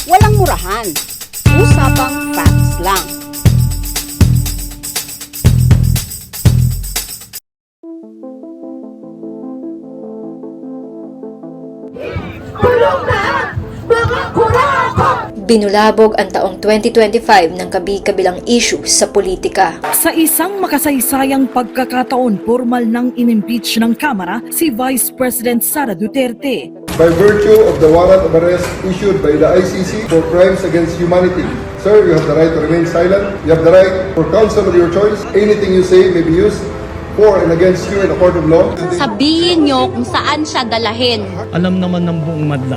Walang murahan. Usapang facts lang. Binulabog ang taong 2025 ng kabi-kabilang issue sa politika. Sa isang makasaysayang pagkakataon, formal nang inimpeach ng Kamara si Vice President Sara Duterte. By virtue of the warrant of arrest issued by the ICC for crimes against humanity. Sir, you have the right to remain silent. You have the right for counsel of your choice. Anything you say may be used for and against you in a court of law. Sabihin nyo kung saan siya dalahin. Alam naman ng buong madla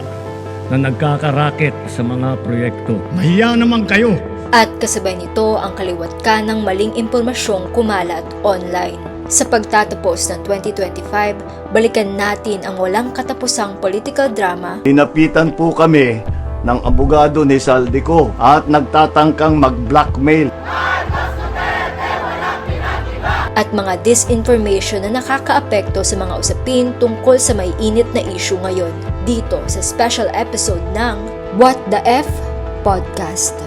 na nagkakaraket sa mga proyekto. Mahiya naman kayo! At kasabay nito ang kaliwat ka ng maling impormasyong kumalat online. Sa pagtatapos ng 2025, balikan natin ang walang katapusang political drama. Hinapitan po kami ng abogado ni Saldico at nagtatangkang mag-blackmail. At mga disinformation na nakakaapekto sa mga usapin tungkol sa maiinit na issue ngayon dito sa special episode ng What the F Podcast.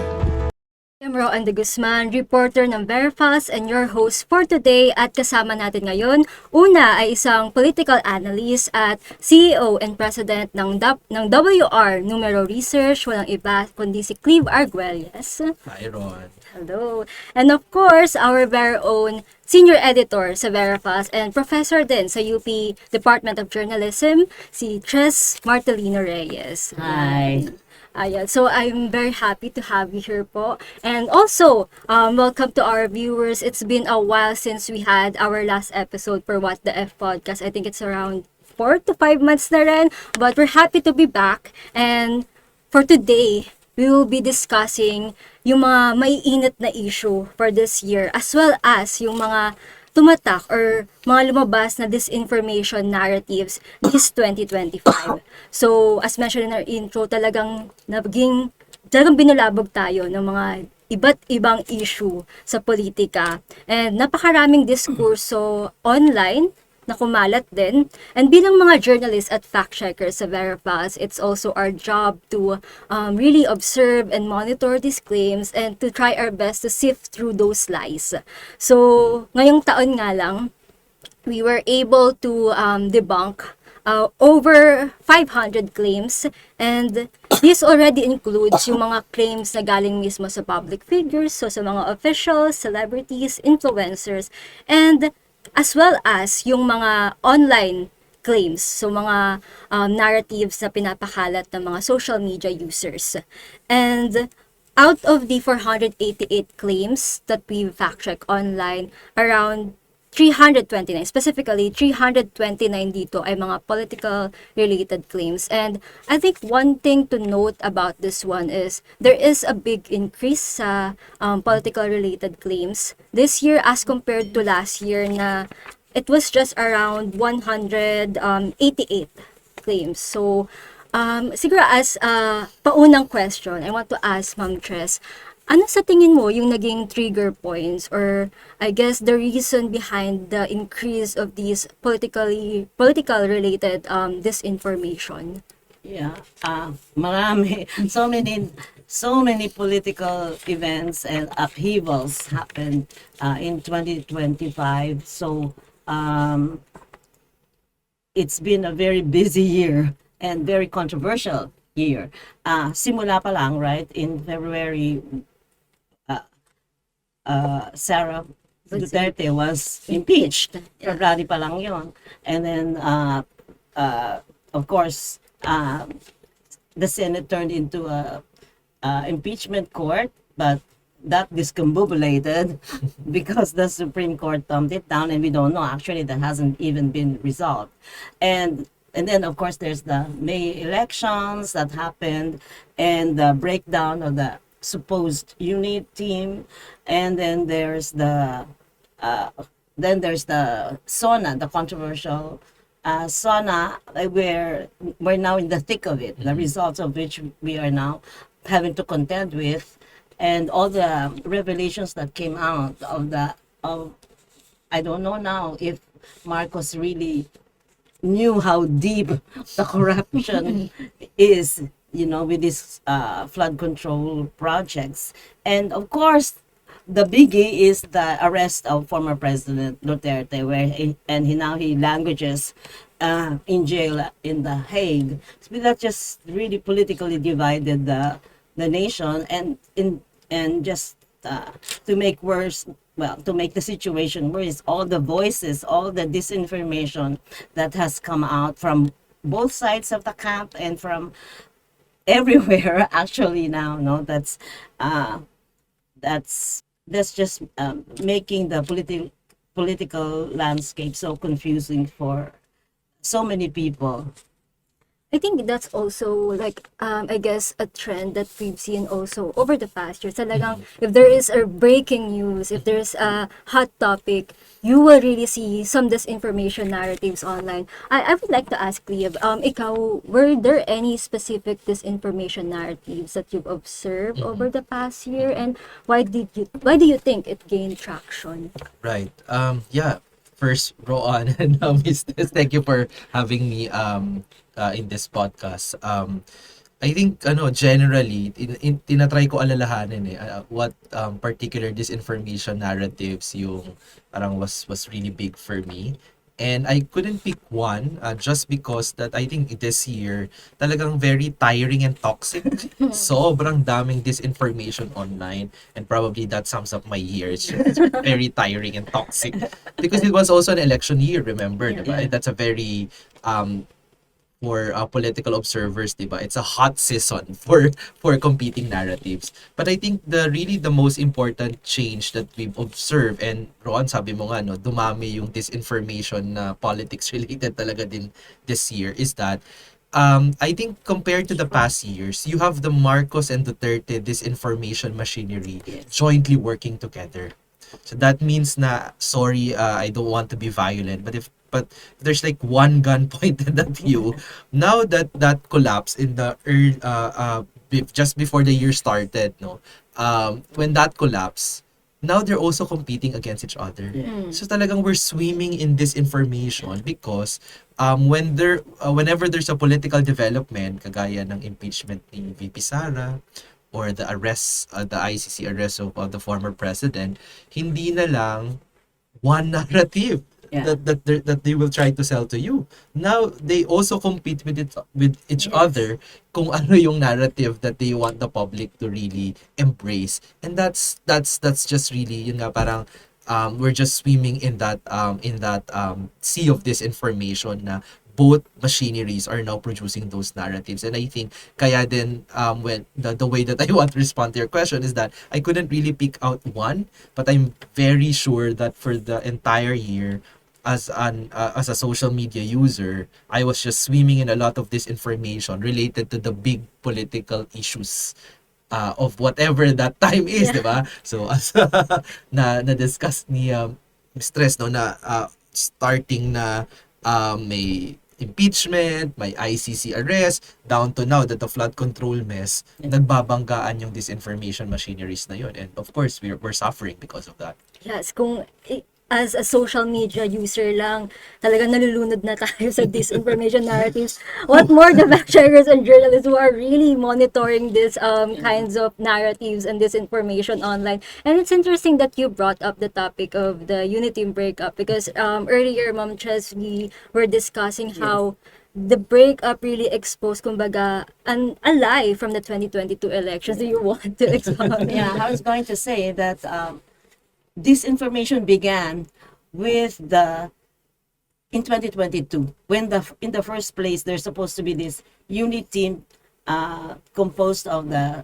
I'm Roan de Guzman, reporter ng VERA Files and your host for today, at kasama natin ngayon, una ay isang political analyst at CEO and President ng WR Numero Research, walang iba kundi si Cleve Arguelles. Hi, Ron. Hello. And of course, our very own senior editor sa VERA Files and professor din sa UP Department of Journalism, si Tres Martelino Reyes. Hi. Ayan. So, I'm very happy to have you here po. And also, welcome to our viewers. It's been a while since we had our last episode for What the F Podcast. I think it's around 4 to 5 months na rin. But we're happy to be back. And for today, we will be discussing yung mga maiinit na issue for this year, as well as yung mga tumatak or mga lumabas na disinformation narratives this 2025. So, as mentioned in our intro, talagang binulabog tayo ng mga iba't ibang issue sa politika. And napakaraming diskurso online na kumalat din. And bilang mga journalists at fact-checkers sa VERA Files, it's also our job to really observe and monitor these claims and to try our best to sift through those lies. So, ngayong taon nga lang, we were able to debunk over 500 claims, and this already includes yung mga claims na galing mismo sa public figures, so sa mga officials, celebrities, influencers, and as well as yung mga online claims, so mga narratives na pinapakalat ng mga social media users. And out of the 488 claims that we fact-check online, around 329, specifically 329 dito ay mga political related claims. And I think one thing to note about this one is there is a big increase sa political related claims this year as compared to last year, na it was just around 188 claims. So siguro as paunang question, I want to ask Ma'am Tres, ano sa tingin mo yung naging trigger points, or I guess the reason behind the increase of these political related disinformation? Yeah, marami. So many political events and upheavals happened in 2025. So it's been a very busy year and very controversial year. Simula pa lang, right, in February, Sara Duterte was impeached. February pa lang yun. And then, of course, the Senate turned into a impeachment court, but that discombobulated because the Supreme Court thumbed it down, and we don't know. Actually, that hasn't even been resolved. And then, of course, there's the May elections that happened, and the breakdown of the supposed unit team, and then there's the SONA, the controversial SONA, where we're now in the thick of it, the results of which we are now having to contend with, and all the revelations that came out of I don't know now if Marcos really knew how deep the corruption is with these flood control projects. And of course, the biggie is the arrest of former President Duterte, where he languages in jail in The Hague. So that just really politically divided the nation, and just to make the situation worse, all the voices, all the disinformation that has come out from both sides of the camp and from everywhere actually now, no, that's just making the political landscape so confusing for so many people. I think that's also like I guess a trend that we've seen also over the past years. Talagang if there is a breaking news, if there's a hot topic, you will really see some disinformation narratives online. I would like to ask Cleve, ikaw, were there any specific disinformation narratives that you've observed over the past year, and why do you think it gained traction? Right. Yeah. First, Roan and Miss Tess, thank you for having me in this podcast. I think generally tinatry ko alalahanin what particular disinformation narratives yung parang was really big for me. And I couldn't pick one just because that I think this year talagang very tiring and toxic. Sobrang daming disinformation online, and probably that sums up my year. It's very tiring and toxic because it was also an election year, remember, diba? That's a very for political observers, diba? It's a hot season for competing narratives. But I think the most important change that we've observed, and Roan, sabi mo nga, no, dumami yung disinformation na politics related talaga din this year, is that I think compared to the past years, you have the Marcos and Duterte disinformation machinery jointly working together. So that means na, sorry, I don't want to be violent, but there's like one gun pointed at you. Now that collapse in the just before the year started, no, when that collapse, now they're also competing against each other. So talagang we're swimming in disinformation because whenever there's a political development, kagaya ng impeachment ni VP Sara, or the arrest, the ICC arrest of the former president, hindi na lang one narrative that they will try to sell to you. Now they also compete with each other kung ano yung narrative that they want the public to really embrace. And that's just really yun nga, parang we're just swimming in that sea of disinformation na both machineries are now producing those narratives. And I think kaya din when the way that I want to respond to your question is that I couldn't really pick out one, but I'm very sure that for the entire year, as a social media user, I was just swimming in a lot of disinformation related to the big political issues of whatever that time is, di ba? So as na discuss ni Stress, no, na starting na may impeachment, may ICC arrest, down to now that the flood control mess, nagbabanggaan yung disinformation machineries na yun. And of course, we're suffering because of that. Yes, kung as a social media user lang, talaga nalulunod na tayo sa disinformation narratives. What more the fact checkers and journalists who are really monitoring these kinds of narratives and disinformation online. And it's interesting that you brought up the topic of the unity breakup because earlier, Ma'am Ches, we were discussing how the breakup really exposed, kumbaga, a lie from the 2022 elections. Do you want to expound? Yeah, I was going to say that disinformation began in 2022 when in the first place there's supposed to be this unity composed of the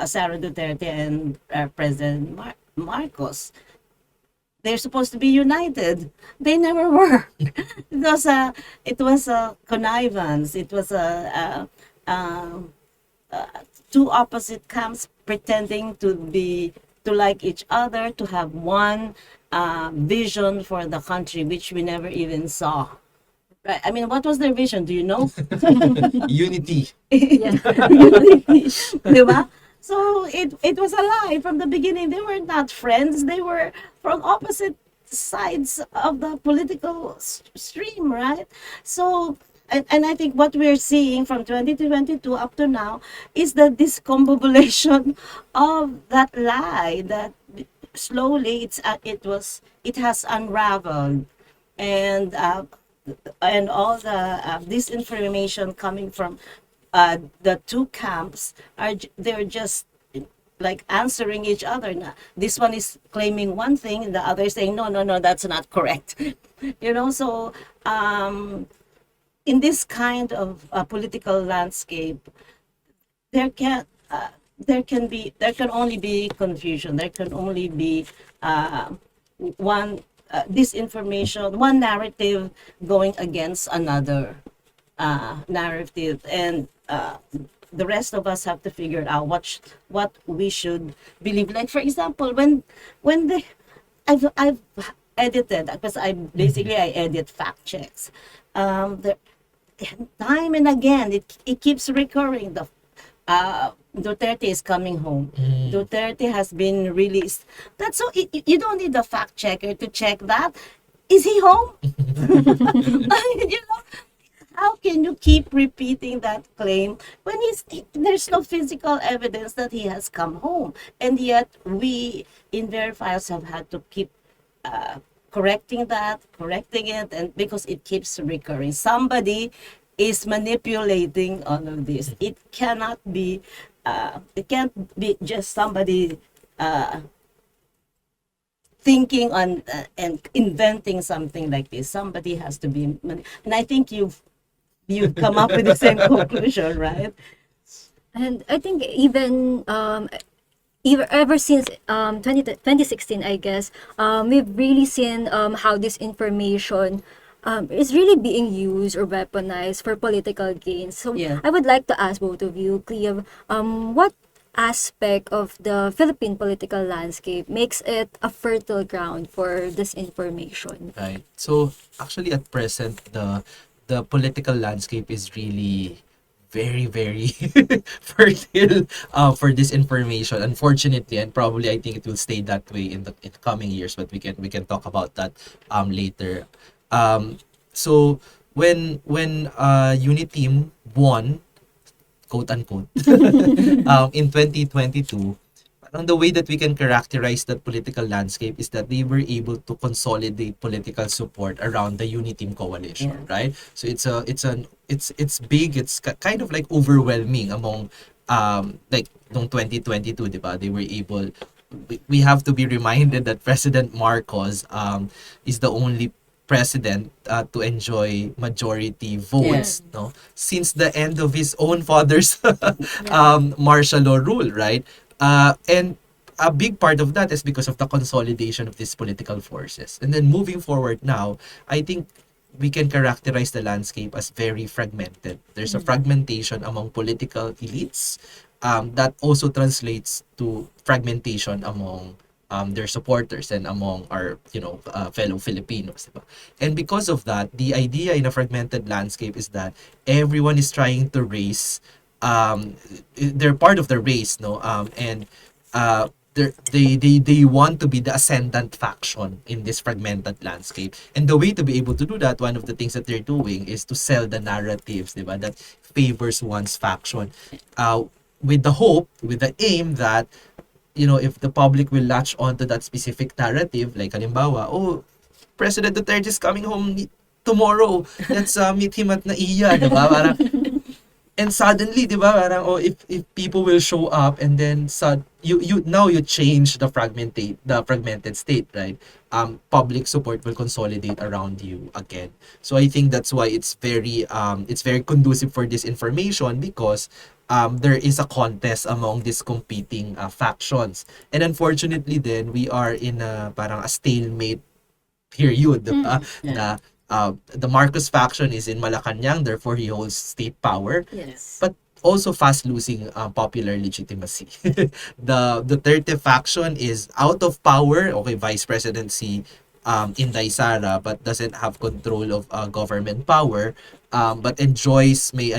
Sara Duterte and President Marcos. They're supposed to be united. They never were. It was a connivance. It was two opposite camps pretending to like each other, to have one vision for the country, which we never even saw. Right? I mean, what was their vision? Do you know? Unity. Unity. Diba? So it was a lie from the beginning. They were not friends. They were from opposite sides of the political stream, right? So and I think what we're seeing from 2022 up to now is the discombobulation of that lie that slowly it has unraveled, and all the disinformation coming from the two camps they're just like answering each other. Now, this one is claiming one thing, and the other is saying, no, no, no, that's not correct. So in this kind of political landscape, there can only be confusion. There can only be one disinformation, one narrative going against another narrative, and the rest of us have to figure out what we should believe. Like, for example, when I've edited, because I edit fact checks. Time and again, it keeps recurring. Duterte is coming home. Duterte has been released. That's so. You don't need a fact checker to check that. Is he home? How can you keep repeating that claim when there's no physical evidence that he has come home? And yet we in VERA Files have had to keep correcting it, and because it keeps recurring. Somebody is manipulating all of this. It can't be just somebody thinking on and inventing something like this. Somebody has to be, and I think you've come up with the same conclusion, right? And I think even ever since 2016, I guess, we've really seen how this information is really being used or weaponized for political gains. So Yeah. I would like to ask both of you, Cleve, what aspect of the Philippine political landscape makes it a fertile ground for disinformation? Right. So actually at present the political landscape is really very, very fertile for disinformation, unfortunately, and probably I think it will stay that way in the coming years, but we can talk about that later. So when Uniteam won, quote unquote, in 2022, the way that we can characterize that political landscape is that they were able to consolidate political support around the Uniteam coalition, right? So it's big, it's kind of like overwhelming among like noong 2022, diba? They were able, we have to be reminded that President Marcos is the only president to enjoy majority votes, no, since the end of his own father's martial law rule, right? And a big part of that is because of the consolidation of these political forces. And then moving forward now, I think we can characterize the landscape as very fragmented. There's a fragmentation among political elites that also translates to fragmentation among their supporters and among our fellow Filipinos, diba? And because of that, the idea in a fragmented landscape is that everyone is trying to raise they're part of the race, no, and they want to be the ascendant faction in this fragmented landscape. And the way to be able to do that, one of the things that they're doing is to sell the narratives, diba, that favors one's faction, with the hope, with the aim that if the public will latch onto that specific narrative, like halimbawa, oh, President Duterte is coming home tomorrow, let's meet him at NAIA, diba? Parang, and suddenly, diba, parang, oh, if people will show up, and then you change the fragmented state, right? Public support will consolidate around you again. So I think that's why it's very conducive for disinformation, because there is a contest among these competing factions. And unfortunately then, we are in parang a stalemate period, diba? The Marcos faction is in Malacanang, therefore he holds state power. Yes. But also fast losing popular legitimacy. The Duterte faction is out of power, okay, vice presidency Inday Sara, but doesn't have control of government power, but enjoys may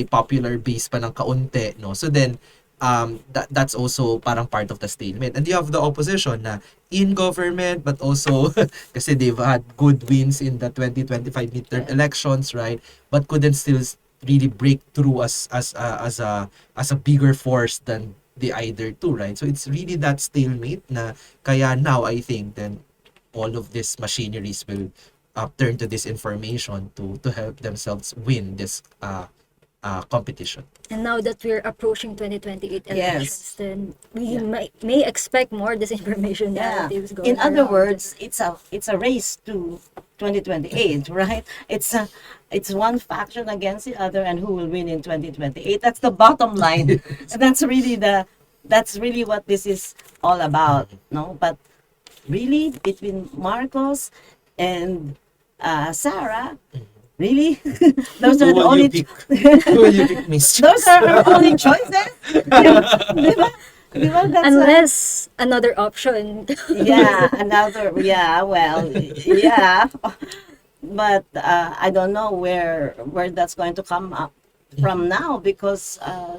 popular base pa ng kaunti, no. So then that's also parang part of the stalemate. And you have the opposition na in government, but also kasi they've had good wins in the 2025 midterm elections, right? But couldn't still really break through as a bigger force than the either two, right? So it's really that stalemate na kaya now I think then all of these machineries will turn to this information to help themselves win this competition. And now that we're approaching 2028 elections, Yes. then we may expect more disinformation Yeah. narratives going In other around. words, it's a race to 2028, right? It's one faction against the other, and who will win in 2028? That's the bottom line. And that's really what this is all about, no? But really, between Marcos and Sarah, really, those are the only. Who will you pick, Miss? Those are our only choices. Diba? Diba? That's Unless another option. but I don't know where that's going to come up from now, because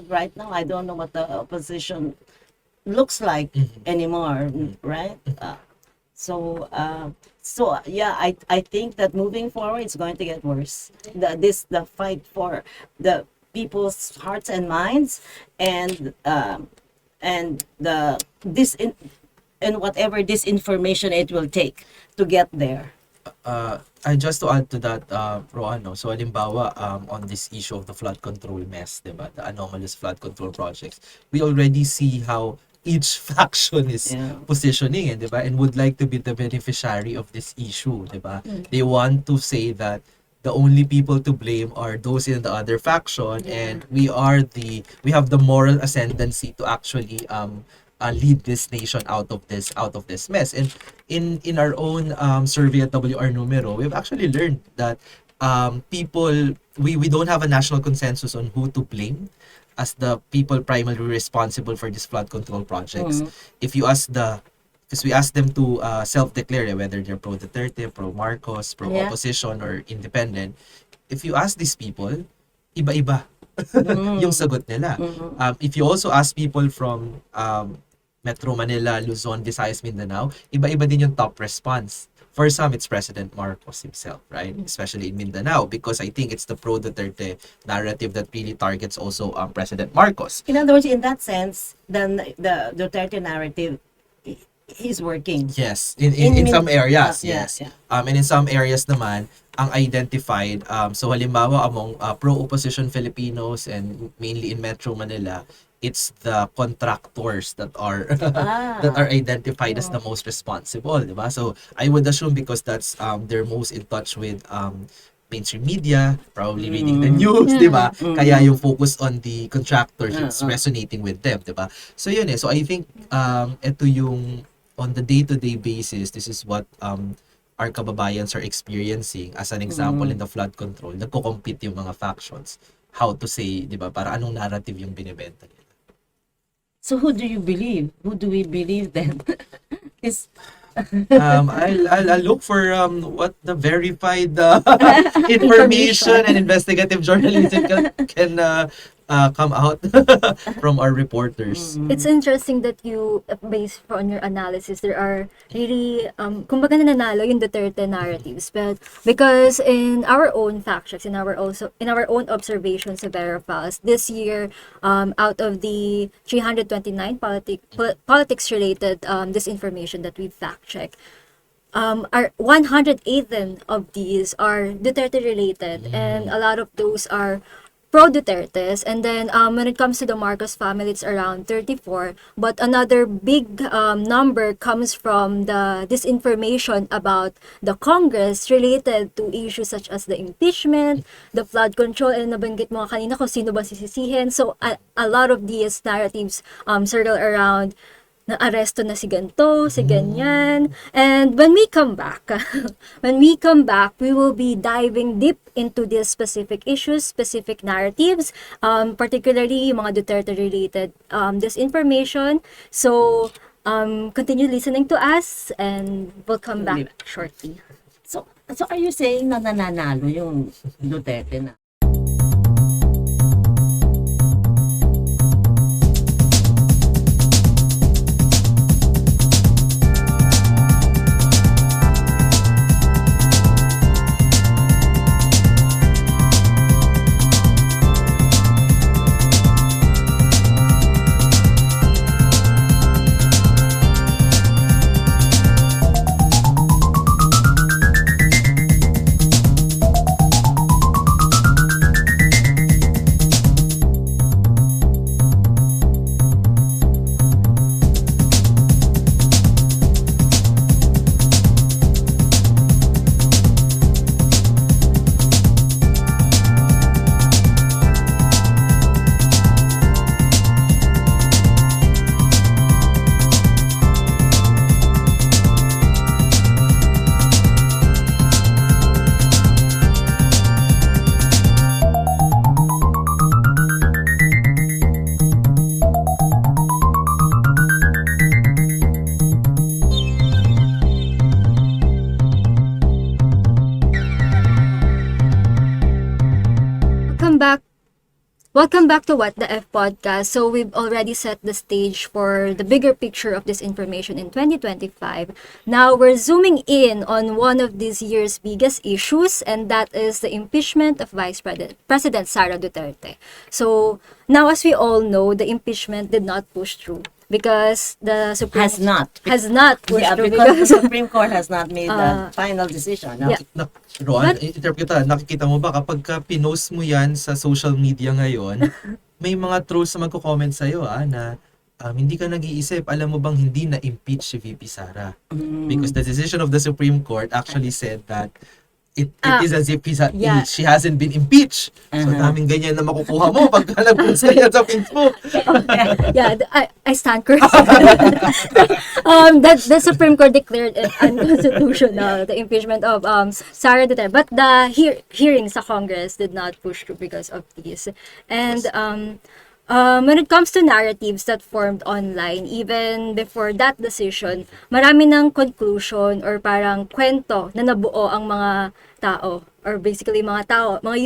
right now I don't know what the opposition looks like anymore, right? I think that moving forward it's going to get worse. The fight for the people's hearts and minds, and whatever disinformation it will take to get there. Just to add to that, Roan, no? So halimbawa, on this issue of the flood control mess, diba? The anomalous flood control projects, we already see how each faction is positioning, diba? And would like to be the beneficiary of this issue, diba? They want to say that the only people to blame are those in the other faction, and we have the moral ascendancy to actually lead this nation out of this mess. And in our own survey at WR Numero, we've actually learned that we don't have a national consensus on who to blame as the people primarily responsible for these flood control projects. If you ask because we asked them to self-declare whether they're pro Duterte, pro Marcos, pro opposition, or independent. If you ask these people, iba-iba yung sagot nila. If you also ask people from Metro Manila, Luzon, Visayas, Mindanao, iba-iba din yung top response. For some, it's President Marcos himself, right? Especially in Mindanao, because I think it's the pro-Duterte narrative that really targets also President Marcos. In other words, in that sense, then the Duterte narrative is working. Yes, in some areas, yeah, yes. yeah. And in some areas naman, ang identified, so halimbawa among pro-opposition Filipinos and mainly in Metro Manila, it's the contractors that are identified as the most responsible, diba? So I would assume because that's they're most in touch with mainstream media, probably reading the news, diba? Kaya yung focus on the contractors, it's resonating with them, diba? So yun So I think ito yung on the day-to-day basis, this is what our kababayans are experiencing. As an example, in the flood control, nagko-compete yung mga factions. How to say, diba? Para anong narrative yung binibenta nila. So who do you believe? Who do we believe then? I'll look for what the verified information and investigative journalism can come out from our reporters. It's interesting that you, based on your analysis, there are really, kumbaga nananalo yung Duterte narratives, but because in our own fact checks, in our own observations of VERA Files, this year, out of the 329 politics-related disinformation that we fact check, are 108 of these are Duterte-related, and a lot of those are pro-Dutertes, and then when it comes to the Marcos family, it's around 34, but another big number comes from the disinformation about the Congress related to issues such as the impeachment, the flood control, and nabanggit mo kanina kung sino ba sisisihin. So a lot of these narratives circle around na-aresto na si ganito, si ganyan. And when we come back, we will be diving deep into these specific issues, specific narratives, particularly yung mga Duterte-related disinformation. So, continue listening to us and we'll come back shortly. So are you saying na nananalo yung Duterte na? Welcome back to What the F podcast. So we've already set the stage for the bigger picture of disinformation in 2025. Now we're zooming in on one of this year's biggest issues, and that is the impeachment of President Sara Duterte. So now, as we all know, the impeachment did not push through because the Supreme Has not. has not pushed Yeah, through because the Supreme Court has not made the final decision. No? Yeah. Roan, interpret kita, nakikita mo ba kapag ka pinost mo yan sa social media ngayon, may mga trolls na magko-comment sa'yo na hindi ka nag-iisip, alam mo bang hindi na-impeach si VP Sara? Because the decision of the Supreme Court actually said that it is as if yeah. she hasn't been impeached. So daming ganyan na makukuha mo pagka nag-post ka yan sa Facebook. Yeah, I stand corrected. The Supreme Court declared it unconstitutional, the impeachment of Sara Duterte. But the hearings sa Congress did not push through because of this. And when it comes to narratives that formed online, even before that decision, marami ng conclusion or parang kwento na nabuo ang mga tao, or basically mga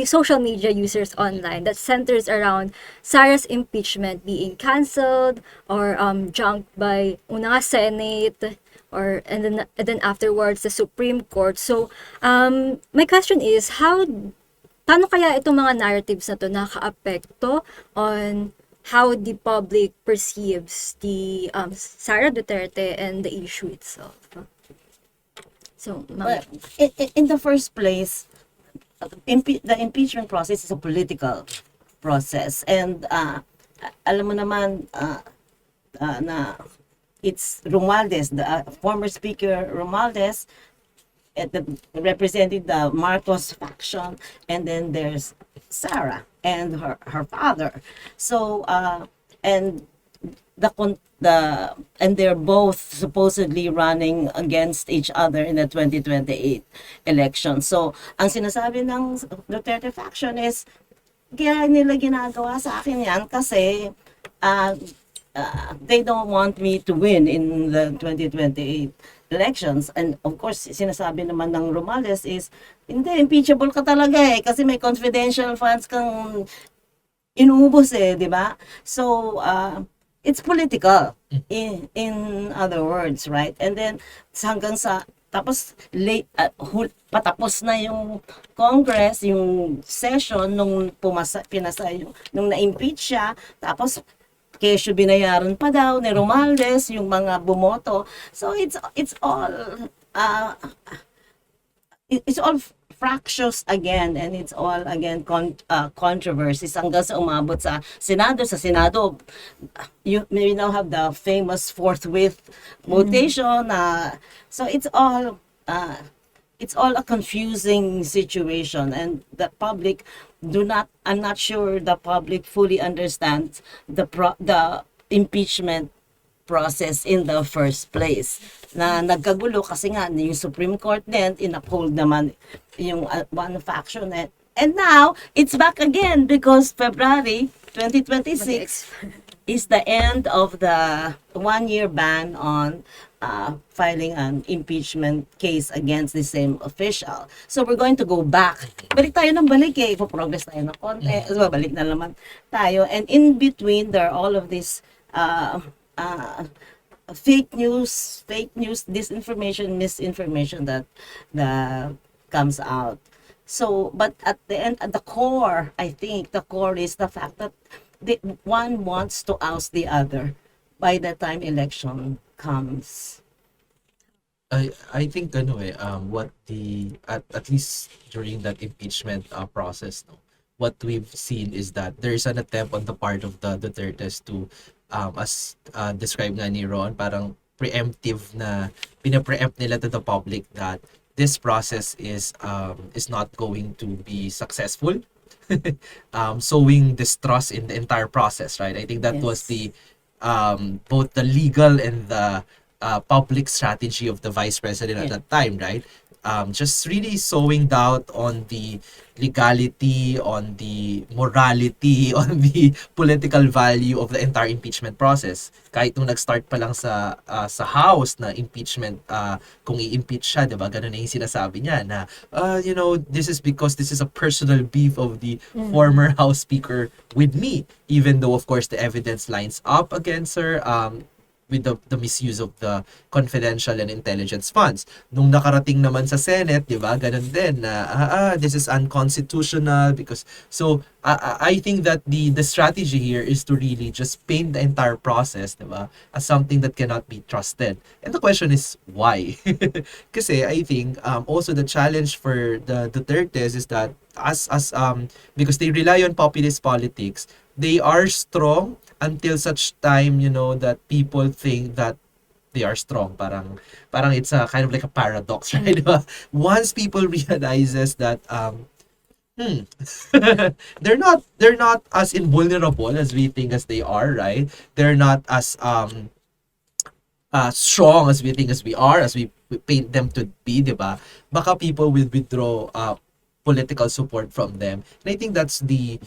social media users online, that centers around Sara's impeachment being cancelled or junked by una nga Senate, and then afterwards the Supreme Court. So my question is, paano kaya itong mga narratives na to naka-apekto on how the public perceives the Sara Duterte and the issue itself? So, Well, in the first place, the impeachment process is a political process, and alam mo naman na it's Romualdez, the former speaker Romualdez, representing the Marcos faction, and then there's Sara and her father. So and they're both supposedly running against each other in the 2028 election. So ang sinasabi ng Duterte faction is, kaya nila ginagawa sa akin yan kasi they don't want me to win in the 2028 elections. And of course, sinasabi naman ng Romales is, hindi, impeachable ka talaga kasi may confidential funds kang inuubos di ba? So, it's political in other words, right? And then, hanggang sa, tapos patapos na yung Congress, yung session nung nung na-impeach siya, tapos kesyo binayaran pa daw ni Romualdez yung mga bumoto. So it's all fractious again, and it's all again controversies hanggang sa umabot sa Senado. Sa Senado, you now have the famous forthwith votation. So it's all a confusing situation, and the public I'm not sure the public fully understands the impeachment process in the first place. Na nagkagulo kasi nga yung Supreme Court din in-uphold naman yung one faction, and now it's back again because February 2026 is the end of the 1-year ban on filing an impeachment case against the same official. So we're going to go back. Balik tayo ng balik Ipo-progress tayo ng konti. Balik na naman tayo. And in between, there are all of these fake news, disinformation, misinformation that comes out. So, but at the end, at the core, I think the core is the fact that one wants to oust the other by the time election comes. I think what at least during that impeachment process, what we've seen is that there is an attempt on the part of the Dutertes to as described nga ni Ron, parang preemptive na pina-preempt nila to the public that this process is not going to be successful. Sowing distrust in the entire process, right? I think that was the both the legal and the public strategy of the vice president at that time, right? just really sowing doubt on the legality, on the morality, on the political value of the entire impeachment process. Kahit nung nag-start pa lang sa House na impeachment, kung i-impeach siya, 'di ba? Ganun na yung sinasabi niya na this is because this is a personal beef of the former House Speaker with me, even though of course the evidence lines up against her with the misuse of the confidential and intelligence funds. Nung nakarating naman sa Senate, 'di ba? Ganun din na this is unconstitutional because I think that the strategy here is to really just paint the entire process, 'di ba, as something that cannot be trusted. And the question is why? Kasi I think also the challenge for the Dutertes is that because they rely on populist politics, they are strong until such time, that people think that they are strong. Parang it's a kind of like a paradox, right? Once people realizes that they're not as invulnerable as we think as they are, right? They're not as strong as we think as we are, as we paint them to be, di ba? Baka people will withdraw political support from them. And I think that's the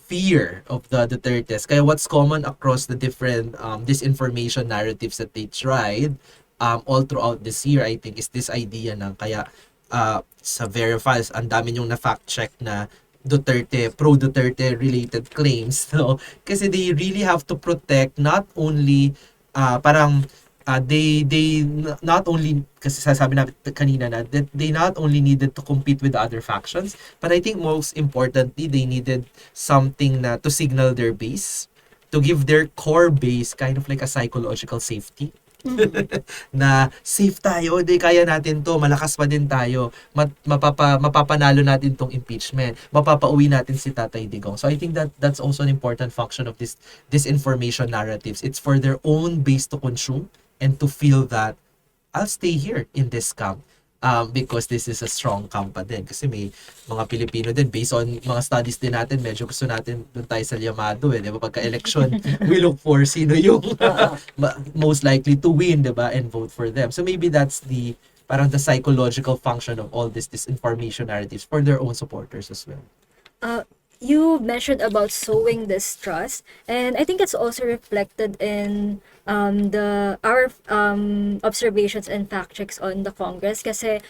fear of the Dutertes. Kaya what's common across the different disinformation narratives that they tried all throughout this year, I think, is this idea na kaya sa VERA Files, ang dami yung na-fact check na pro-Duterte related claims, no? Kasi they really have to protect not only they not only, kasi sasabi natin kanina na that they not only needed to compete with the other factions, but I think most importantly they needed something na to signal their base, to give their core base kind of like a psychological safety. Na safe tayo, di kaya natin to, malakas pa din tayo, mapapanalo natin tong impeachment, mapapauwi natin si Tatay Digong. So I think that's also an important function of this disinformation narratives. It's for their own base to consume and to feel that I'll stay here in this camp because this is a strong camp pa din. Kasi may mga Pilipino din, based on mga studies din natin, medyo gusto natin doon tayo sa llamado di ba? Pagka-election, we look for sino yung most likely to win, di ba? And vote for them. So maybe that's the psychological function of all this disinformation narratives for their own supporters as well. You mentioned about sowing distrust, and I think it's also reflected in our observations and fact checks on the Congress, kasi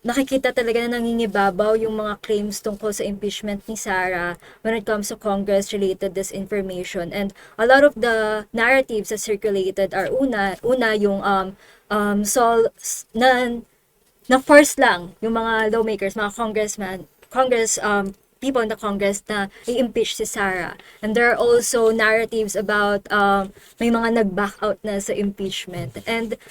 nakikita talaga na nangingibabaw yung mga claims tungkol sa impeachment ni Sara when it comes to Congress-related disinformation. And a lot of the narratives that circulated are una yung na force lang yung mga lawmakers, mga people in the Congress na i-impeach si Sara. And there are also narratives about may mga nag-back out na sa impeachment. And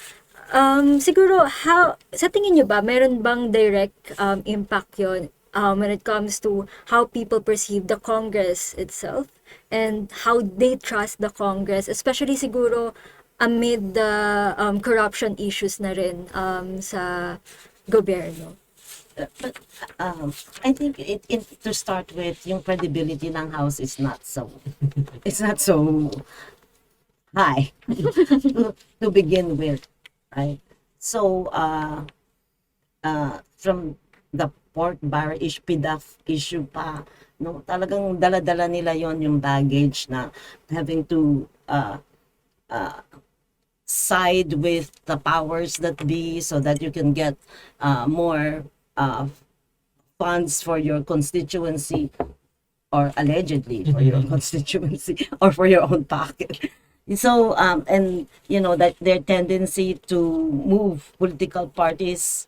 siguro, sa tingin nyo ba, meron bang direct impact yun when it comes to how people perceive the Congress itself and how they trust the Congress, especially siguro amid the corruption issues na rin sa gobyerno? But I think to start with, yung credibility ng House is not so high to begin with, right? So from the pork barrel issue, PDAF issue pa, no, talagang dala-dala nila yung baggage na having to side with the powers that be so that you can get more funds for your constituency, or allegedly for your constituency, or for your own pocket. So and that their tendency to move political parties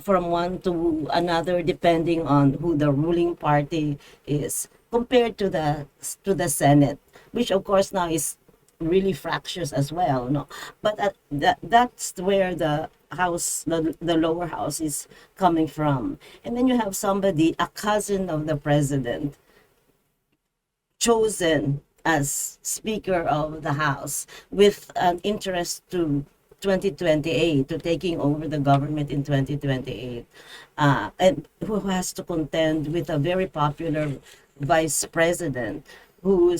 from one to another depending on who the ruling party is, compared to the Senate, which of course now is really fractious as well, no? But that's where the house, the lower house, is coming from. And then you have somebody, a cousin of the president, chosen as Speaker of the House with an interest to 2028, to taking over the government in 2028, and who has to contend with a very popular vice president who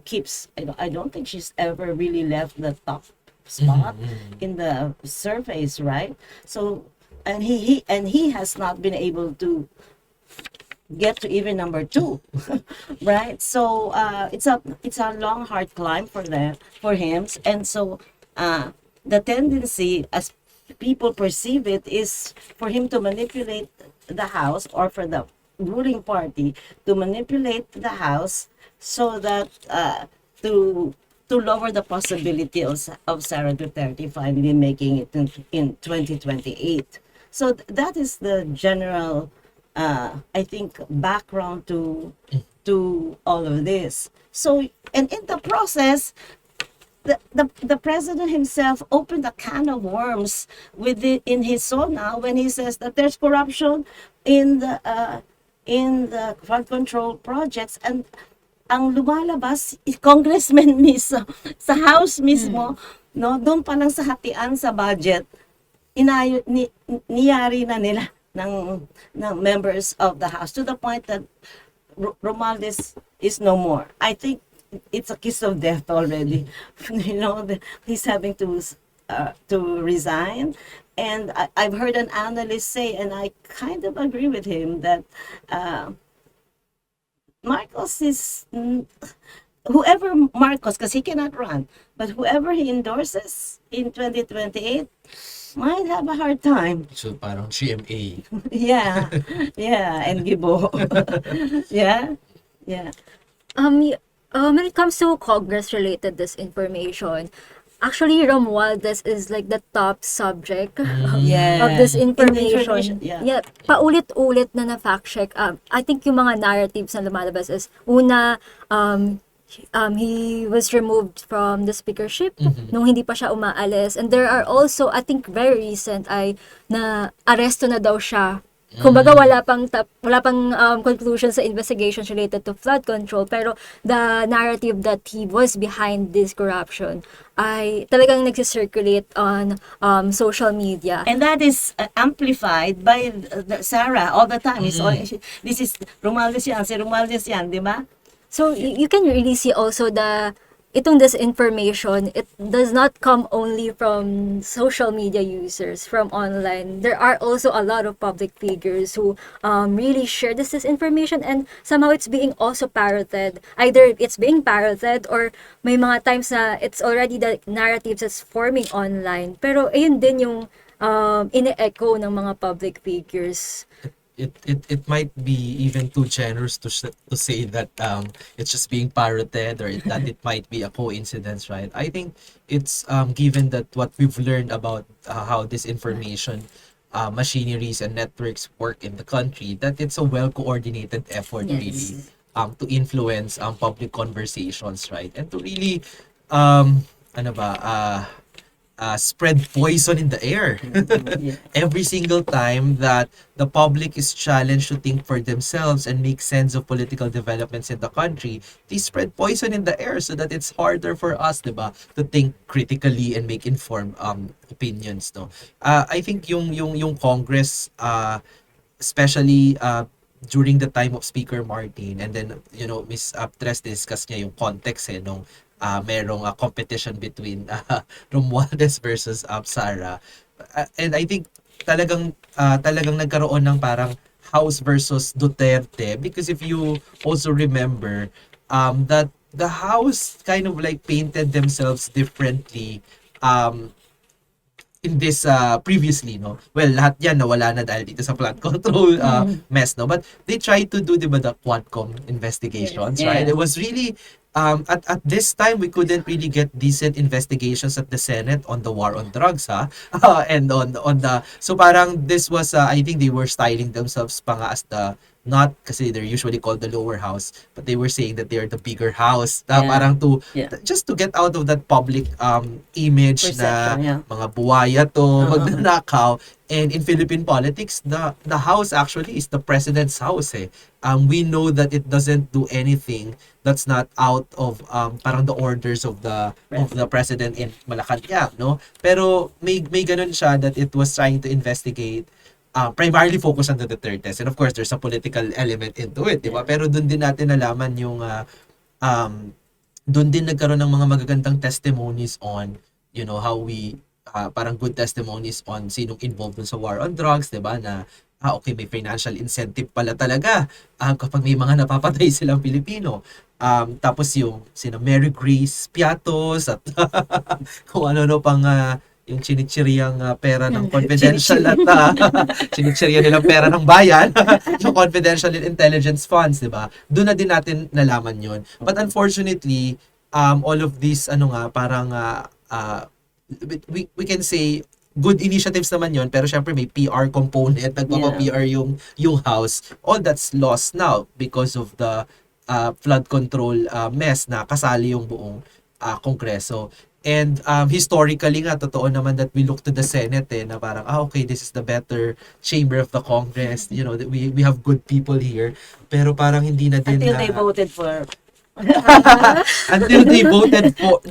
keeps, I don't think she's ever really left the top spot in the surface, right? So, and he has not been able to get to even number 2, right? So it's a long hard climb for him, and so the tendency as people perceive it is for him to manipulate the house, or for the ruling party to manipulate the house so that to lower the possibility of Sara Duterte finally making it in 2028. So that is the general, I think, background to all of this. So, and in the process, the president himself opened a can of worms in his SONA when he says that there's corruption in the flood control projects, and ang lumalabas congressman mismo sa house mismo, no, doon pa lang sa hatian sa budget niyari na nila ng members of the house, to the point that Romualdez is no more. I think it's a kiss of death already. You know, he's having to resign. And I've heard an analyst say, and I kind of agree with him, that Marcos is, whoever Marcos, because he cannot run, but whoever he endorses in 2028 might have a hard time. So parang GMA. Yeah, and Gibo. yeah. When it comes to Congress-related disinformation, actually, Romualdez is like the top subject Yeah. of this information. Yeah. Paulit-ulit na fact check. I think yung mga narratives na lumalabas is, una, he was removed from the speakership nung hindi pa siya umaalis. And there are also, I think very recent, ay na aresto na daw siya. Kumbaga wala pang conclusion sa investigations related to flood control, pero the narrative that he was behind this corruption ay talagang nagsisirculate on social media. And that is amplified by Sarah all the time. This is Romualdez yan, si Romualdez yan, di ba? So you can really see also itong disinformation, it does not come only from social media users, from online. There are also a lot of public figures who really share this disinformation, and somehow it's being also parroted. Either it's being parroted, or may mga times na it's already the narratives that's forming online. Pero ayun din yung ine-echo ng mga public figures. It might be even too generous to say that it's just being parroted, or that it might be a coincidence, right? I think it's given that what we've learned about how this information machineries and networks work in the country, that it's a well-coordinated effort, really, to influence public conversations, right? And to really spread poison in the air. Every single time that the public is challenged to think for themselves and make sense of political developments in the country, they spread poison in the air so that it's harder for us, diba, to think critically and make informed opinions. No, I think yung Congress, especially during the time of Speaker Martin, and then Miss Tres discuss niya yung context nung merong competition between Romualdez versus Sara. And I think talagang nagkaroon ng parang House versus Duterte, because if you also remember that the House kind of like painted themselves differently in this previously, no? Well, lahat yan nawala na dahil dito sa flood control mess, no? But they tried to do, diba, the Quadcom investigations, right? It was really at this time, we couldn't really get decent investigations at the Senate on the war on drugs, and on the, so parang this was I think they were styling themselves pa nga as the, not kasi they're usually called the lower house, but they were saying that they're the bigger house, parang to just to get out of that public image na mga buwaya to, magnanakaw. And in Philippine politics, the house actually is the president's house. We know that it doesn't do anything that's not out of parang the orders of the president in Malacanang, no? Pero may ganun siya that it was trying to investigate, primarily focus on the Dutertes, and of course there's a political element into it, di ba? Pero doon din natin nalaman yung doon din nagkaroon ng mga magagandang testimonies on how we parang good testimonies on sinong involved dun sa war on drugs, 'di ba? Na okay, may financial incentive pala talaga kapag may mga napapatay silang Pilipino. Tapos yung sina Mary Grace Piatos at kung ano-ano pang yung chinichiriyang pera ng confidential at chinichiriya nilang pera ng bayan, yung confidential and intelligence funds, di ba? Doon na din natin nalaman yun. But unfortunately, all of these, parang, we can say, good initiatives naman yon, pero syempre may PR component, nagpapa-PR yung house. All that's lost now because of the flood control mess na kasali yung buong Kongreso. And historically nga, totoo naman that we look to the Senate na parang, okay, this is the better chamber of the Congress. We have good people here. Pero parang hindi na din Until they voted for... until they voted for...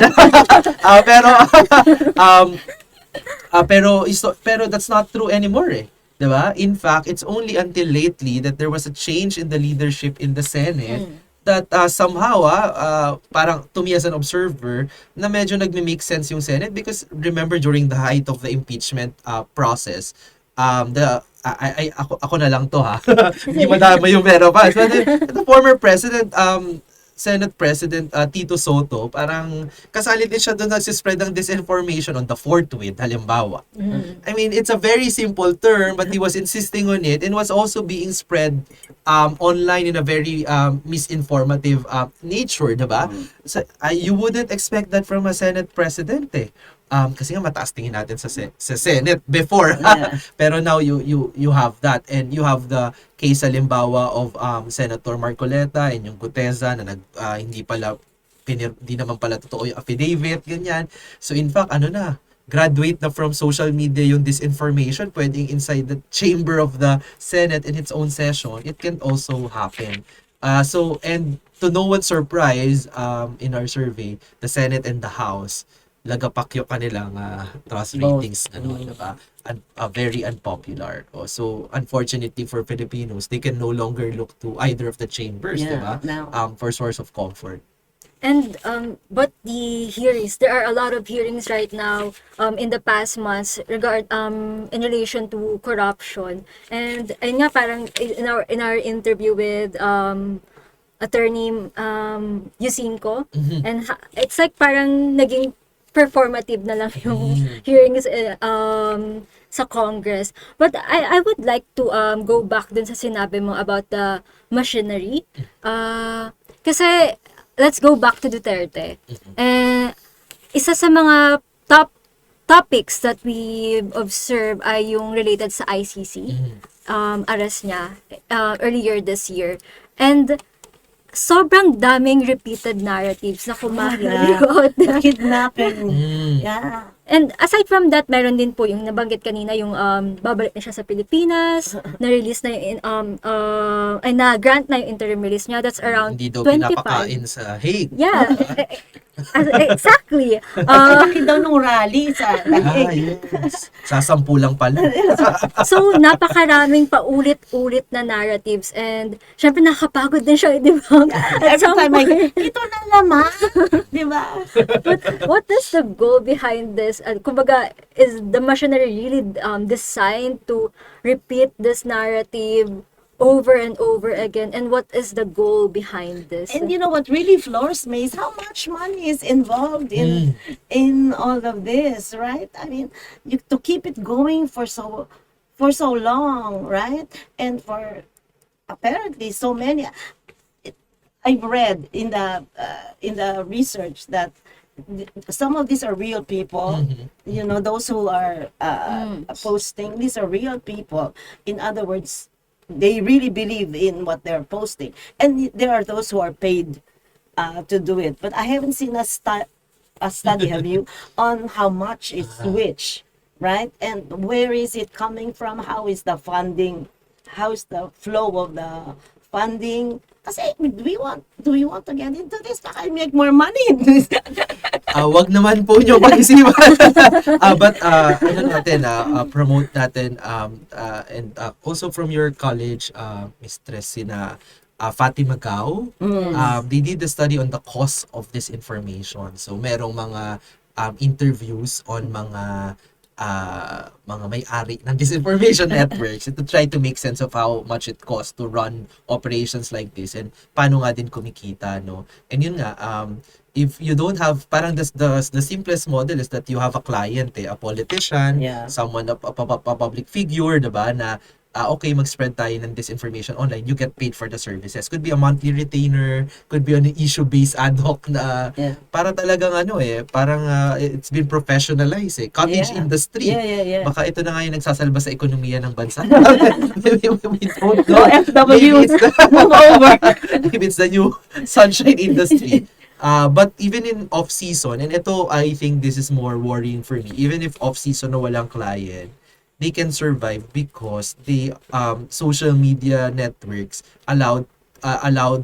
pero that's not true anymore eh. Diba? In fact, it's only until lately that there was a change in the leadership in the Senate that somehow, parang to me as an observer, na medyo nagme-make sense yung Senate because remember during the height of the impeachment process, ako na lang to hindi madama yung VERA Files. But the former president, Senate President Tito Soto, parang kasali din siya doon nagsispread ng disinformation on the fourth with, halimbawa. I mean, it's a very simple term, but he was insisting on it and was also being spread online in a very misinformative nature, diba? So, you wouldn't expect that from a Senate President kasi nga mataas tingin natin sa Senate before. Pero now you have that, and you have the case halimbawa of Senator Marcoleta and yung Guteza na hindi naman pala totoo yung affidavit, ganyan. So in fact, graduate na from social media yung disinformation, pwedeng inside the chamber of the Senate in its own session. It can also happen. And to no one's surprise, in our survey, the Senate and the House, lagapak yung kanilang trust ratings, diba? Very unpopular. So, unfortunately for Filipinos, they can no longer look to either of the chambers, diba? For source of comfort. And but the hearings, there are a lot of hearings right now in the past months in relation to corruption. And ayun nga, parang in our interview with attorney Yusinko, and it's like parang naging performative na lang yung hearings sa Congress. But I would like to go back dun sa sinabi mo about the machinery. Kasi let's go back to Duterte. Isa sa mga top topics that we observe ay yung related sa ICC arrest niya earlier this year. And sobrang daming repeated narratives na kumalat about the kidnapping. And aside from that, meron din po yung nabanggit kanina, yung babalik na siya sa Pilipinas, na-release na yung na-grant na yung interim release niya. That's around Hindi daw 25. pinapakain sa Hague. Yeah. Exactly. Laki daw nung rally sa Yes. Sasampu lang pala. So, napakaraming paulit-ulit na narratives, and syempre nakakapagod din siya, di ba? At every some time point, ito na naman, di ba? but what is the goal behind this? Kumbaga, is the machinery really designed to repeat this narrative over and over again? And what is the goal behind this? And you know what really floors me is how much money is involved in all of this, right? I mean, to keep it going for so long, right? And for apparently so many. I've read in the research that some of these are real people. You know, those who are posting, these are real people. In other words, they really believe in what they're posting, and there are those who are paid to do it. But I haven't seen a study, have you, on how much is which, right? And where is it coming from? How is the funding? How is the flow of the funding? Kasi do we want to get into this? Baka make more money in this. Wag naman po nyo pag-isipan. But promote natin and also from your college mistress sina Fatima Gao, they did the study on the cost of disinformation. So merong mga interviews on mga may-ari ng disinformation networks and to try to make sense of how much it costs to run operations like this and paano nga din kumikita, no? And yun nga, if you don't have, parang the simplest model is that you have a client, a politician, someone, a public figure, diba, na okay, mag-spread tayo ng disinformation online, you get paid for the services. Could be a monthly retainer, could be an issue-based ad hoc na para talagang parang it's been professionalized cottage industry. Baka ito na nga yung nagsasalba sa ekonomiya ng bansa. We don't know. OFW, move over. Maybe it's the new sunshine industry. But even in off-season, and ito, I think this is more worrying for me, even if off-season na walang client, they can survive because the social media networks allowed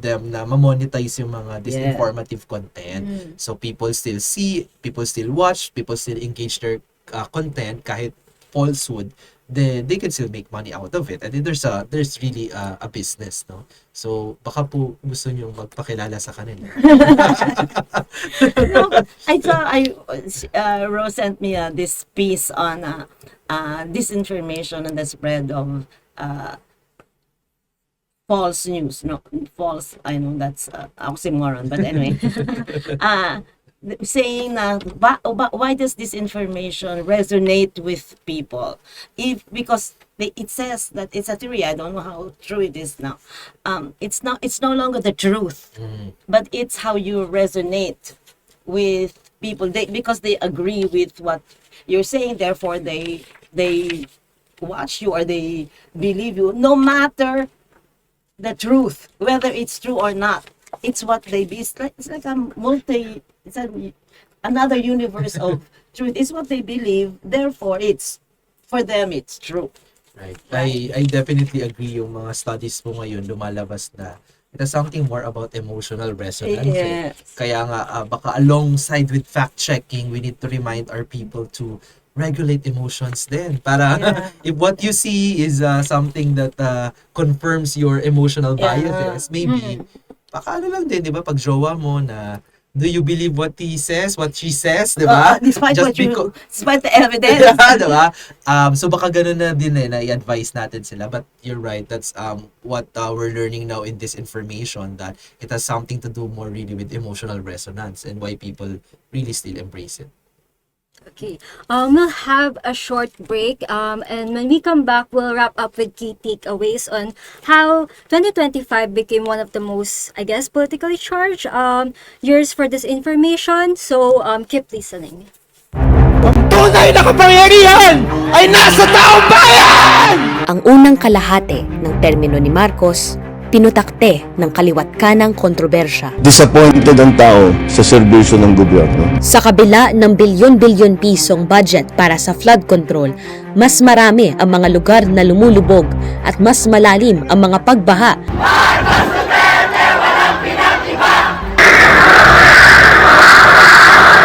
them na ma-monetize yung mga disinformative content. So people still see, people still watch, people still engage their content kahit falsehood. They can still make money out of it. And then there's really a business, no? So baka po gusto niyo magpakilala sa kanila. I saw Rose sent me this piece on disinformation and the spread of false news. No, false. I know that's oxymoron, but anyway, saying that why does disinformation resonate with people? Because it says that it's a theory. I don't know how true it is now. It's no longer the truth, but it's how you resonate with people. Because they agree with what you're saying, therefore they watch you or they believe you, no matter the truth, whether it's true or not. It's what they be. It's like another universe of truth. It's what they believe. Therefore, for them it's true. Right. I definitely agree. Yung mga studies mo ngayon lumalabas na it has something more about emotional resonance. Yes. Kaya nga baka alongside with fact checking, we need to remind our people to regulate emotions din para if what you see is something that confirms your emotional biases, maybe baka lang din, di ba, pag jowa mo na do you believe what he says, what she says, di ba? Despite the evidence. Di ba? So baka ganun na din na i-advise natin sila. But you're right, that's what we're learning now in this information, that it has something to do more really with emotional resonance and why people really still embrace it. Okay, we'll have a short break, and when we come back, we'll wrap up with key takeaways on how 2025 became one of the most, I guess, politically charged years for disinformation. So, keep listening. Tunay na kapangyarihan ay nasa taong bayan! Ang unang kalahati ng termino ni Marcos, pinutakte ng kaliwat kanang kontrobersya. Disappointed ang tao sa serbisyo ng gobyerno. Sa kabila ng bilyon-bilyon pisong budget para sa flood control, mas marami ang mga lugar na lumulubog at mas malalim ang mga pagbaha. Marcos Duterte, walang pinag-iba!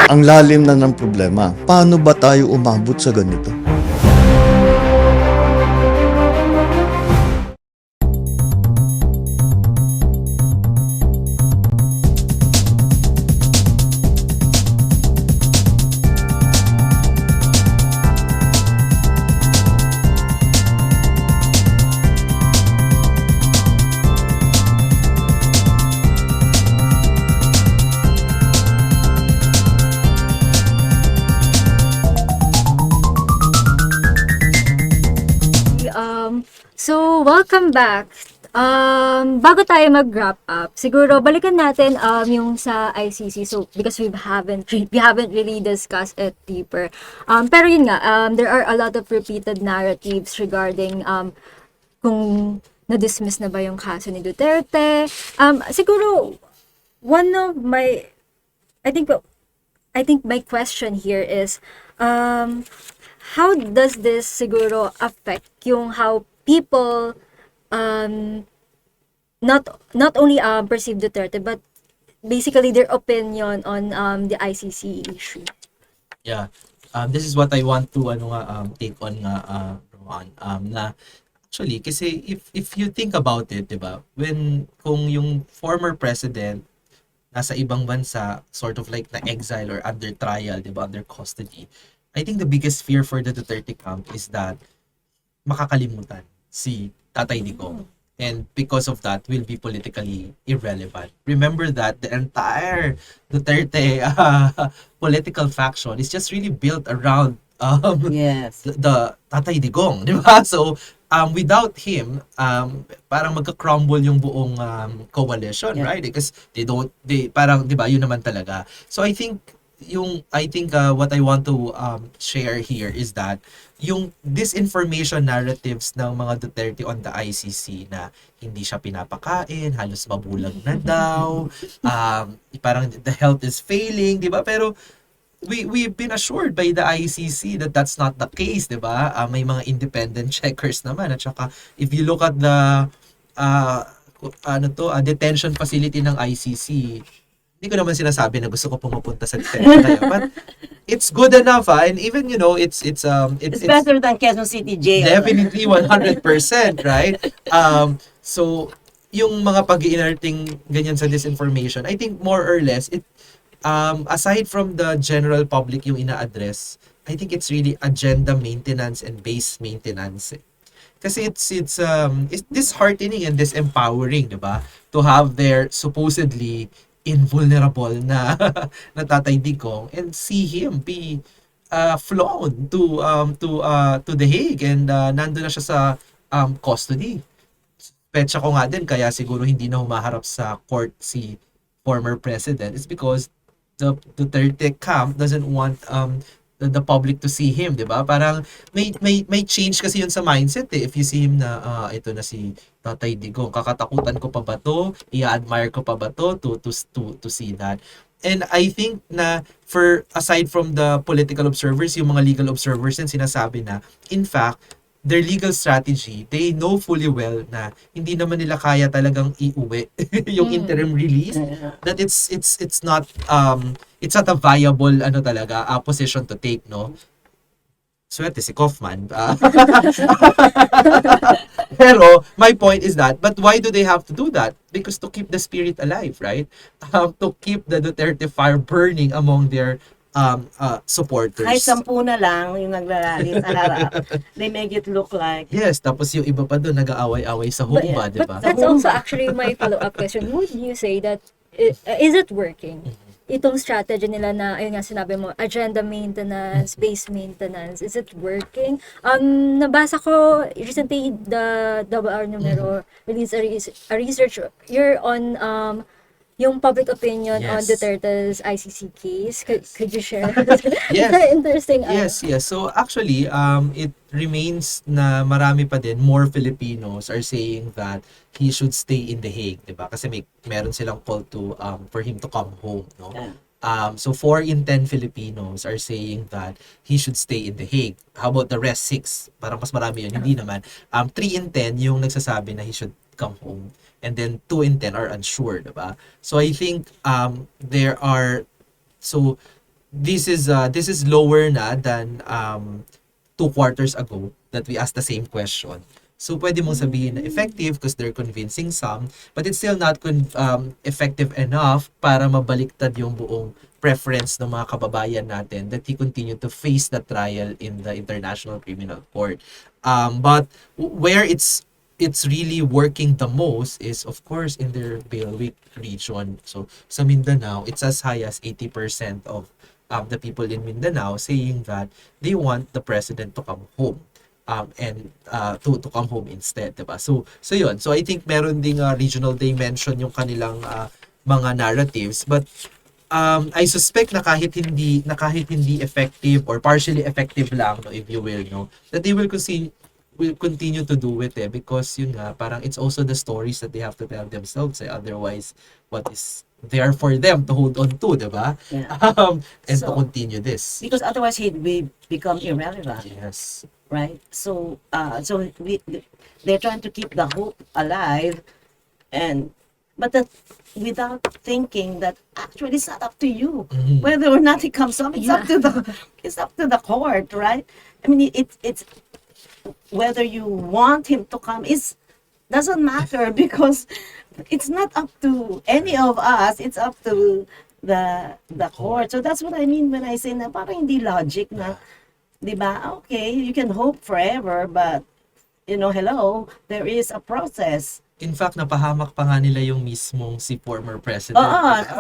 Ang lalim na ng problema. Paano ba tayo umabot sa ganito? So, welcome back. Bago tayo mag-wrap up, siguro balikan natin yung sa ICC. So, because we haven't really discussed it deeper. Pero yun nga, there are a lot of repeated narratives regarding kung na-dismiss na ba yung kaso ni Duterte. Siguro one of my I think my question here is how does this siguro affect yung how people not only perceive Duterte but basically their opinion on the ICC issue? Yeah. This is what I want to take on Rowan, na actually kasi if you think about it, 'di ba? Kung yung former president nasa ibang bansa, sort of like na exile or under trial, di ba, under custody. I think the biggest fear for the Duterte camp is that makakalimutan si Tatay Digong. And because of that, will be politically irrelevant. Remember that the entire Duterte political faction is just really built around Yes. the Tatay Digong, di ba? So, without him, parang magka-crumble yung buong coalition, Yeah. right? Because they parang, di ba, yun naman talaga. So, I think what I want to share here is that yung disinformation narratives ng mga Duterte on the ICC na hindi siya pinapakain, halos mabulag na daw, parang the health is failing, di ba? Pero we've been assured by the ICC that that's not the case, di ba? May mga independent checkers naman. At saka, if you look at the detention facility ng ICC, hindi ko naman sinasabi na gusto ko pumapunta sa detention na yun. But it's good enough, and even, it's better than Quezon City Jail. definitely 100%, right? So, yung mga pag-iinarting ganyan sa disinformation, I think more or less, aside from the general public yung ina-address, I think it's really agenda maintenance and base maintenance. Kasi it's disheartening and disempowering, di ba? To have their supposedly invulnerable na Tatay Digong and see him be flown to The Hague, and nandun na siya sa custody. Petsa ko nga din kaya siguro hindi na humaharap sa court si former president is because the Duterte camp doesn't want the public to see him, 'di ba? Parang may change kasi yun sa mindset eh. If you see him na ito na si Tatay Digong, kakatakutan ko pa ba to? I-admire ko pa ba to see that? And I think na aside from the political observers, yung mga legal observers din sinasabi na in fact their legal strategy, they know fully well na hindi naman nila kaya talagang iuwi yung interim release, that it's not a viable talaga position to take, no? Swerte si Kaufman. Pero my point is that, but why do they have to do that? Because to keep the spirit alive, right? To keep the Duterte fire burning among their supporters. Kahit 10 na lang yung naglalali sa harap. They make it look like... Yes, tapos yung iba pa doon nag-aaway-away sa humba, di ba? But that's also actually my follow-up question. Would you say that, is it working? Itong strategy nila na, ayun nga sinabi mo, agenda maintenance, base maintenance, is it working? Nabasa ko, recently, the WR numero released a research, you're on, yung public opinion on Duterte's ICC case. Could you share? Yes. Very interesting. Yes. So actually, it remains na marami pa din, more Filipinos are saying that he should stay in The Hague, diba? Kasi meron silang call to for him to come home, no? So 4 in 10 Filipinos are saying that he should stay in The Hague. How about the rest 6? Parang mas marami yun, hindi naman. 3 in 10 yung nagsasabi na he should come home. And then 2 in 10 are unsure, diba? So I think this is lower na than 2 quarters ago that we asked the same question. So pwede mong sabihin na effective because they're convincing some, but it's still not effective enough para mabaliktad yung buong preference ng mga kababayan natin that he continue to face the trial in the International Criminal Court. But where it's really working the most is, of course, in their Bailiwick region. So, sa Mindanao, it's as high as 80% of the people in Mindanao saying that they want the president to come home and to come home instead, diba? So yun. So, I think meron ding regional dimension yung kanilang mga narratives. But I suspect na kahit hindi effective or partially effective lang, no, if you will, no, that they will continue to do it because yun nga, parang it's also the stories that they have to tell themselves otherwise what is there for them to hold on to, diba? Yeah. And to continue this. Because otherwise he'd become irrelevant. Yes. Right? So they're trying to keep the hope alive, but without thinking that actually it's not up to you whether or not he comes up. It's up to the court, right? I mean, it's whether you want him to come is doesn't matter because it's not up to any of us. It's up to the court. So that's what I mean when I say na parang hindi logic na, di ba? Okay, you can hope forever, but hello, there is a process. In fact, napahamak pa nga nila yung mismong si former president.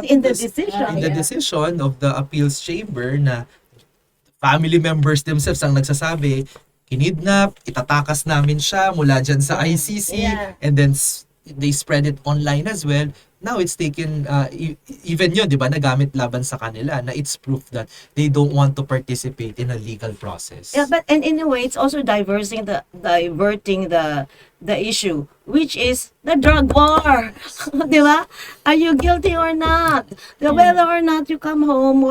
In the decision. In the decision of the appeals chamber na family members themselves ang nagsasabi, kinidnap, itatakas namin siya mula dyan sa ICC, and then they spread it online as well. Now it's taken, even yun, di ba, nagamit laban sa kanila na it's proof that they don't want to participate in a legal process. Yeah, but and in a way, it's also diverting the issue, which is the drug war. Di ba? Are you guilty or not? Whether or not you come home,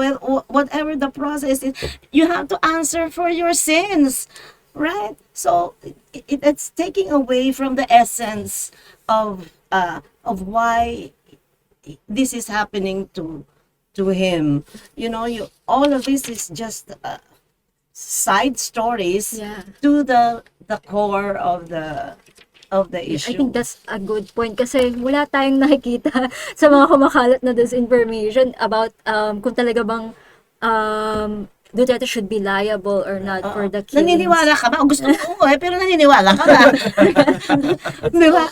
whatever the process is, you have to answer for your sins, right? So it's taking away from the essence of why this is happening to him. All of this is just side stories to the core of the issue. I think that's a good point kasi wala tayong nakikita sa mga kumakalat na disinformation about kung talaga bang Duterte should be liable or not for the killings. Naniniwala ka ba? Gusto mo pero naniniwala ka ba? Diba?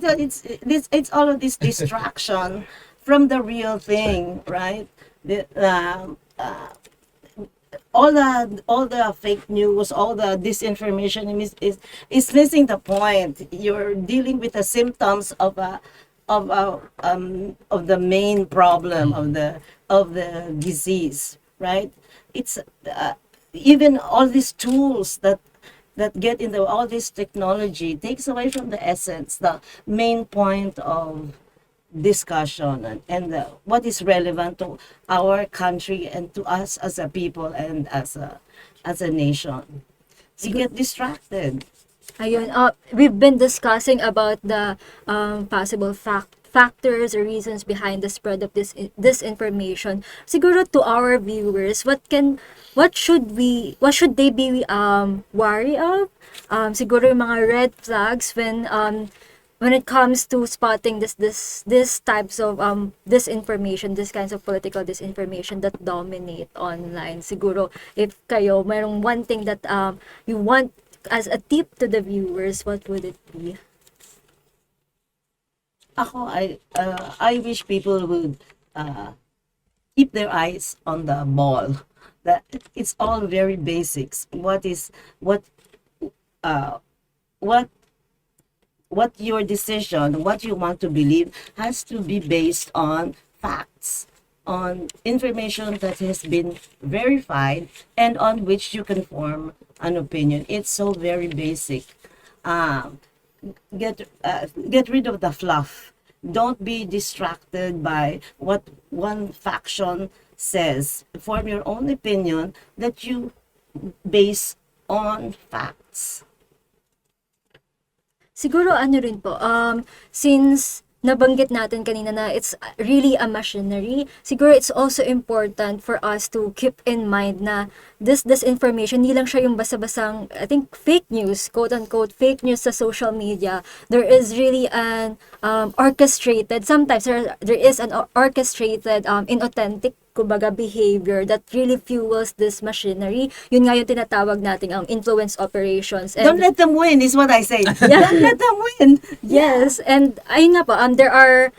So it's all of this distraction from the real thing, right? All the fake news, all the disinformation is missing the point. You're dealing with the symptoms of the main problem of the disease, right? It's even all these tools that get into all this technology takes away from the essence, the main point of discussion and what is relevant to our country and to us as a people and as a nation. You get distracted. Ayun, we've been discussing about the possible factors or reasons behind the spread of this disinformation. Siguro to our viewers, what should they be wary of? Siguro yung mga red flags when it comes to spotting this types of disinformation, this kinds of political disinformation that dominate online. Siguro if kayo mayroong one thing that you want as a tip to the viewers, what would it be? I wish people would keep their eyes on the ball. That it's all very basics. What your decision, what you want to believe, has to be based on facts, on information that has been verified, and on which you can form an opinion. It's so very basic. Get rid of the fluff. Don't be distracted by what one faction says. Form your own opinion that you base on facts. Siguro rin po, since nabanggit natin kanina na it's really a machinery, siguro it's also important for us to keep in mind na this information, hindi lang siya yung basta-basang, I think, fake news, quote-unquote, fake news sa social media. There is really an orchestrated, sometimes there is an orchestrated, inauthentic, kumbaga, behavior that really fuels this machinery. Yun nga yung tinatawag nating influence operations. And don't let them win is what I say. Yeah. Don't let them win. Yes, and ayun nga po, there are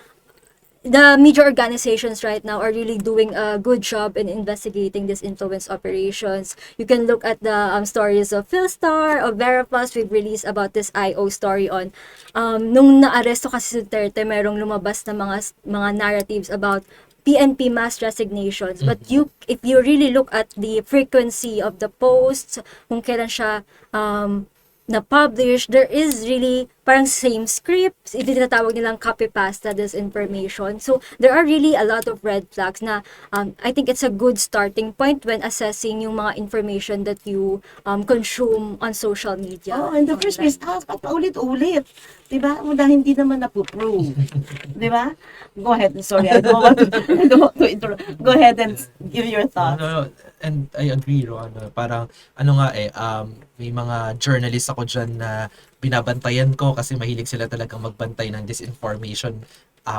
the media organizations right now are really doing a good job in investigating these influence operations. You can look at the stories of Philstar, of VERA Files. We've released about this IO story on nung naaresto kasi si Duterte, merong lumabas na mga narratives about PNP mass resignations. But if you really look at the frequency of the posts, kung kailan siya na-publish, there is really parang same scripts, itinatawag nilang copy-pasta disinformation. So, there are really a lot of red flags na I think it's a good starting point when assessing yung mga information that you consume on social media. Oh, in the first place, paulit-ulit. Diba? Dahil hindi naman napuprove. Diba? Go ahead. Sorry, I don't want to interrupt. Go ahead and give your thoughts. No. And I agree, Ron. Parang, may mga journalists ako dyan na binabantayan ko kasi mahilig sila talagang magbantay ng disinformation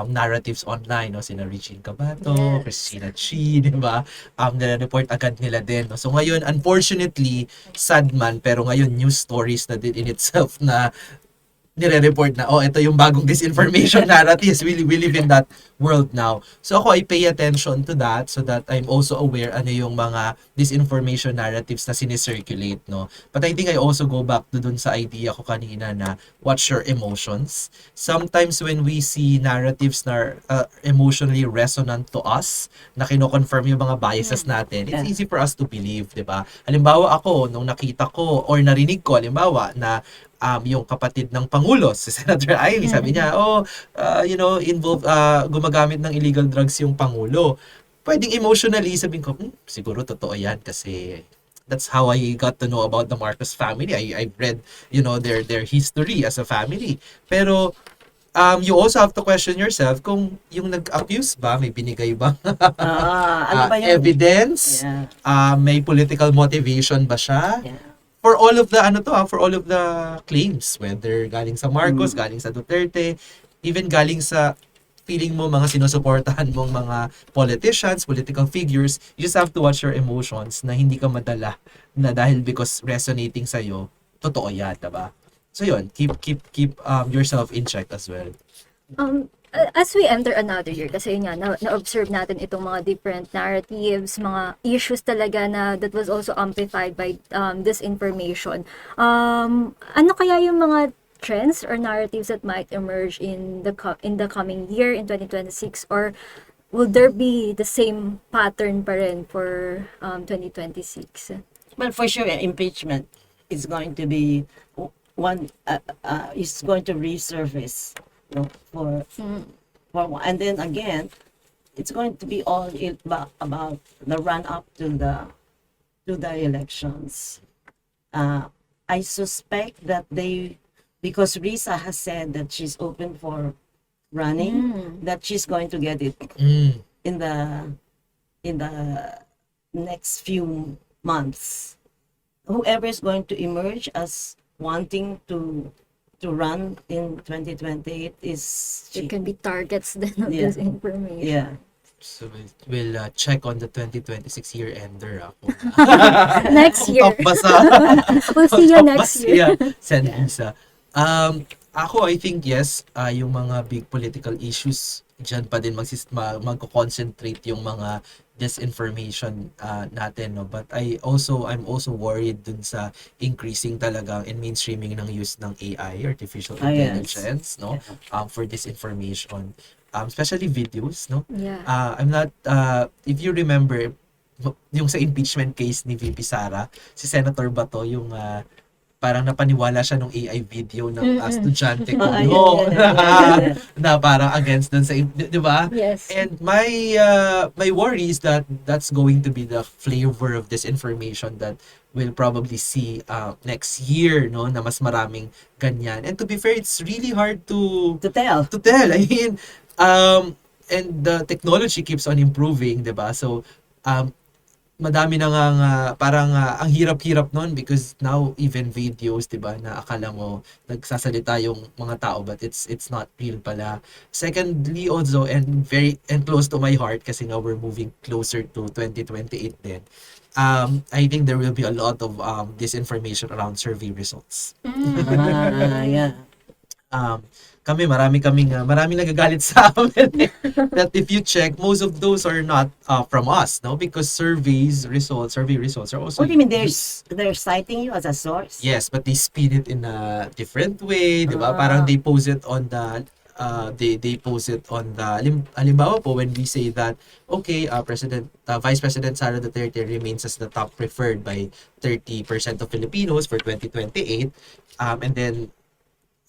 narratives online, no? Sina Regine Cabato, Yes. Christina Chi, di ba? Nire-report agad nila din, no? So ngayon, unfortunately, sad man, pero ngayon news stories na din in itself na nire-report na, ito yung bagong disinformation narratives. We live in that world now. So ako, I pay attention to that so that I'm also aware ano yung mga disinformation narratives na sinicirculate, no? But I think I also go back to dun sa idea ko kanina na watch your emotions. Sometimes when we see narratives na emotionally resonant to us, na kino-confirm yung mga biases natin, it's easy for us to believe, di ba? Halimbawa ako, nung nakita ko or narinig ko, halimbawa, na yung kapatid ng Pangulo, si Senator Ivy, sabi niya, gumagamit ng illegal drugs yung Pangulo. Pwedeng emotionally, sabihin ko, siguro totoo yan kasi that's how I got to know about the Marcos family. I've read, their history as a family. Pero, you also have to question yourself kung yung nag-accuse ba, may binigay ba ano ba yun? evidence, may political motivation ba siya? For all of the claims, whether galing sa Marcos, galing sa Duterte, even galing sa feeling mo mga sinusuportahan mong mga politicians, political figures, you just have to watch your emotions na hindi ka madala na dahil because resonating sa'yo, totoo yan, diba? So yun, keep yourself in check as well. As we enter another year, kasi yun nga, na-observe natin itong mga different narratives, mga issues talaga na that was also amplified by disinformation. Ano kaya yung mga trends or narratives that might emerge in the coming year, in 2026? Or will there be the same pattern pa rin for 2026? Well, for sure, impeachment is going to be is going to resurface. And then again, it's going to be all about the run up to the elections. I suspect that because Risa has said that she's open for running, that she's going to get it in the next few months. Whoever is going to emerge as wanting to run in 2028 is... There can be targets then of this information. Yeah. So we'll check on the 2026 year-ender. Next year. We'll see you next year. Send Lisa. Ako, I think yes, yung mga big political issues, dyan pa din magko-concentrate yung mga disinformation natin, no? But I'm also worried dun sa increasing talaga in mainstreaming ng use ng AI, artificial intelligence, no? For disinformation, especially videos, no? I'm not if you remember yung sa impeachment case ni VP Sara, si Senator Bato, yung parang napaniwala siya nung AI video ng estudyante ko na parang against dun sa, di ba? Yes. And my worry is that that's going to be the flavor of this information that we'll probably see next year, no, na mas maraming ganyan. And to be fair, it's really hard to tell. I mean, and the technology keeps on improving, di ba? So madami na nga parang ang hirap-hirap nun because now even videos, 'di ba, na akala mo nagsasalita yung mga tao but it's not real pala. Secondly also, and close to my heart kasi nga we're moving closer to 2028 din. I think there will be a lot of disinformation around survey results. Kami maraming nagagalit sa amin that if you check, most of those are not from us, no, because survey results are also... What do you mean they're citing you as a source? Yes, but they spin it in a different way, di ba? Parang they pose it on the halimbawa po when we say that Vice President Sara Duterte remains as the top preferred by 30% of Filipinos for 2028, and then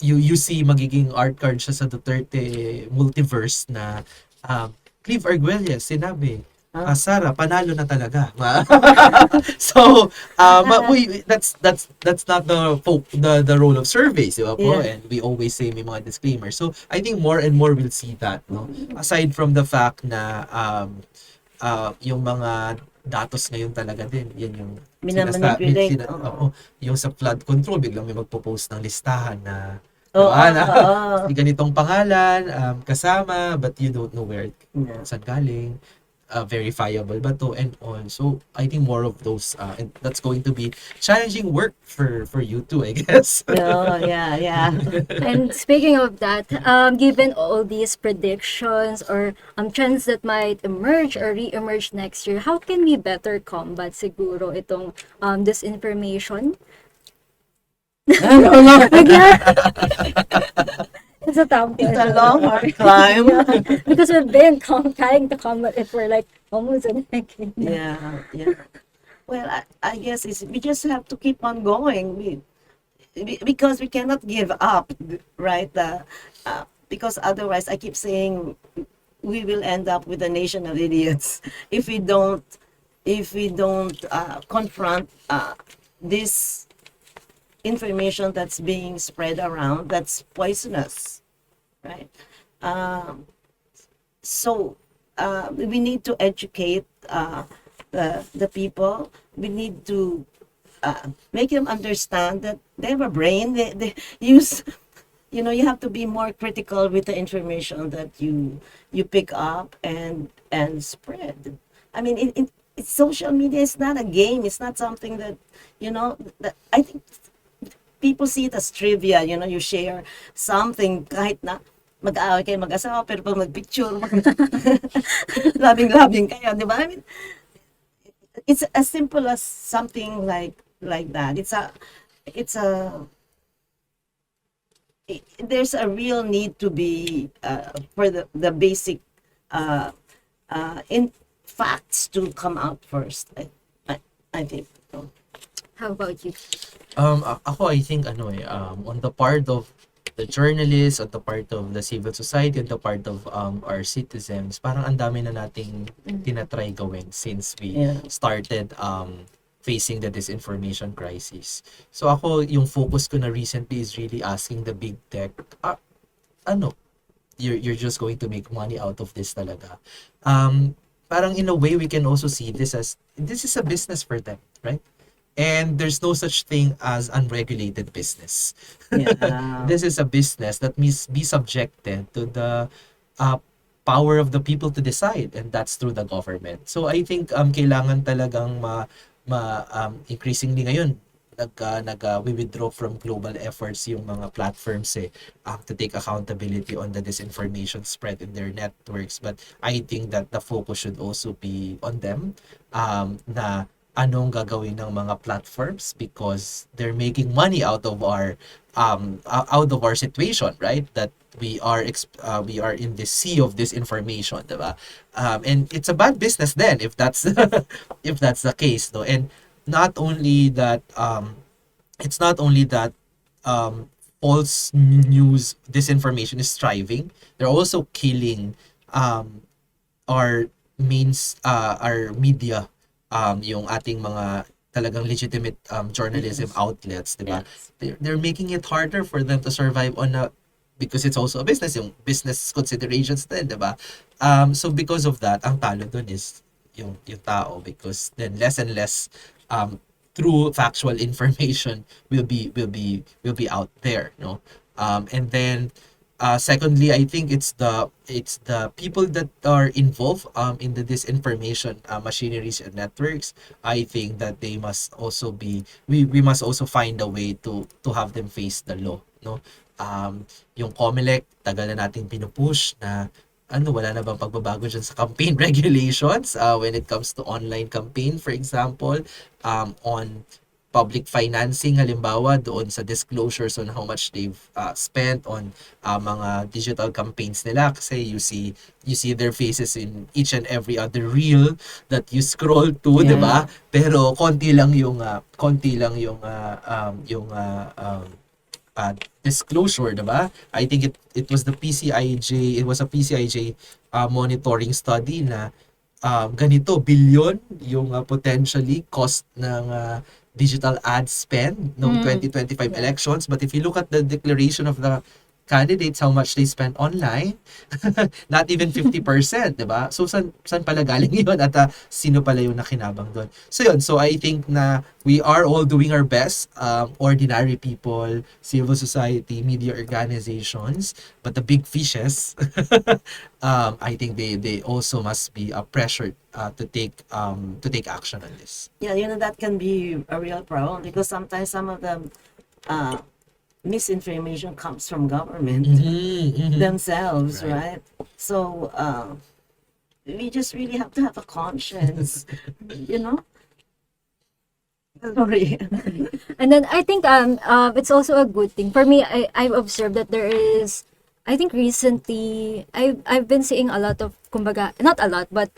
you see magiging art card siya sa Duterte multiverse na Cleve Arguelles sinabi, Sara, panalo na talaga. So, that's not the role of surveys, di ba po? And we always say may mga disclaimers. So, I think more and more we'll see that, no? Aside from the fact na yung mga datos ngayon talaga din, yan yung Minamanipulate. yung sa flood control, biglang may magpo-post ng listahan na Oo, diba, oo. ganitong pangalan, kasama, but you don't know where Yeah. saan galing, verifiable ba to, and all. So I think more of those, and that's going to be challenging work for you too, I guess. Oh, yeah. And speaking of that, given all these predictions or trends that might emerge or re-emerge next year, how can we better combat siguro itong disinformation? It's a tough It's a question. long, hard climb. Because we've been trying to combat it for like almost a decade. Yeah. Well, I guess we just have to keep on going. Because we cannot give up, right? Because otherwise, I keep saying we will end up with a nation of idiots if we don't confront this information that's being spread around that's poisonous, right? So we need to educate the people. We need to make them understand that they have a brain. They use, you have to be more critical with the information that you pick up and spread. I mean, social media is not a game. It's not something that, that I think people see it as trivia. You share something kahit na mag-aaway kayo mag-asawa, pero pag mag-picture, labing-labing kayo, di ba? I mean, it's as simple as something like that. There's a real need to be for the basic in facts to come out first. I think. How about you? Ako, I think on the part of the journalists, on the part of the civil society, on the part of our citizens, parang ang dami na nating tinatry gawin since we started facing the disinformation crisis. So ako, yung focus ko na recently is really asking the big tech, you're just going to make money out of this talaga. Parang in a way, we can also see this as, this is a business for them, right? And there's no such thing as unregulated business. Yeah. This is a business that must be subjected to the power of the people to decide, and that's through the government. So I think kailangan talagang increasingly ngayon we withdraw from global efforts yung mga platforms to take accountability on the disinformation spread in their networks. But I think that the focus should also be on them, na anong gagawin ng mga platforms, because they're making money out of our situation, right? That we are in the sea of disinformation, diba? And it's a bad business then if that's if that's the case, no. And not only that, it's not only that false news, disinformation is thriving, they're also killing our media, yung ating mga talagang legitimate journalism outlets, diba? They're making it harder for them to survive because it's also a business, yung business considerations din, diba? So because of that, ang talo dun is yung tao, because then less and less true factual information will be out there, no? And then secondly, I think it's the people that are involved in the disinformation machineries and networks. I think that they must also be, we must also find a way to have them face the law, no? Yung COMELEC, tagal na nating pinupush na wala na bang pagbabago dyan sa campaign regulations when it comes to online campaign, for example, on public financing, halimbawa doon sa disclosures on how much they've spent on mga digital campaigns nila, kasi you see their faces in each and every other reel that you scroll to, di ba? Pero konti lang yung disclosure, di ba? I think it was a PCIJ monitoring study na ganito billion yung potentially cost ng digital ad spend noong 2025 elections. But if you look at the declaration of the candidates, how much they spent online. Not even 50%, di ba? So, saan pala galing yun at sino pala yung nakinabang doon? So, yun. So, I think na we are all doing our best, ordinary people, civil society, media organizations, but the big fishes, I think they also must be pressured to take action on this. Yeah, that can be a real problem because sometimes some of the misinformation comes from government themselves, right? So we just really have to have a conscience, Sorry. And then I think it's also a good thing for me. I've observed that there is, I think recently I've been seeing a lot of, kumbaga, not a lot, but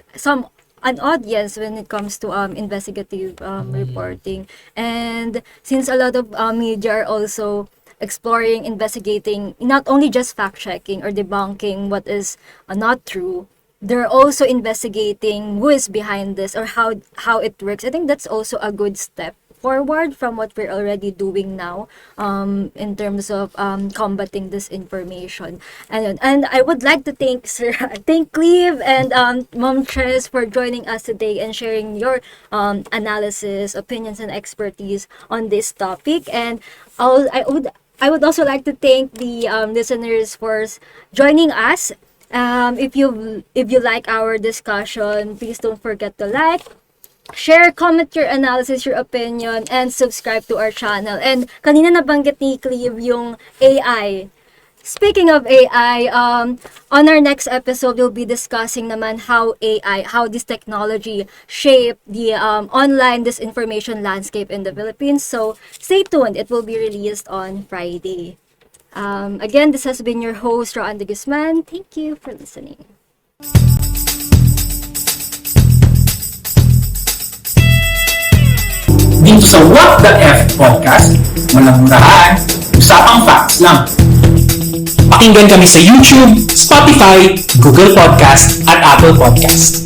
an audience when it comes to investigative reporting. And since a lot of media are also exploring, investigating, not only just fact-checking or debunking what is not true, they're also investigating who is behind this or how it works. I think that's also a good step forward from what we're already doing now in terms of combating disinformation. And I would like to thank Cleve and Mom Tres for joining us today and sharing your analysis, opinions, and expertise on this topic. And I would also like to thank the listeners for joining us. If you like our discussion, please don't forget to like, share, comment your analysis, your opinion, and subscribe to our channel. And kanina nabanggit ni Cleve yung AI. Speaking of AI, on our next episode, we'll be discussing naman how this technology shaped the online disinformation landscape in the Philippines. So stay tuned. It will be released on Friday. Again, this has been your host, Roanda Guzman. Thank you for listening. Dito sa What the F podcast, walang murahan, usapang facts lang. Pakinggan kami sa YouTube, Spotify, Google Podcast at Apple Podcast.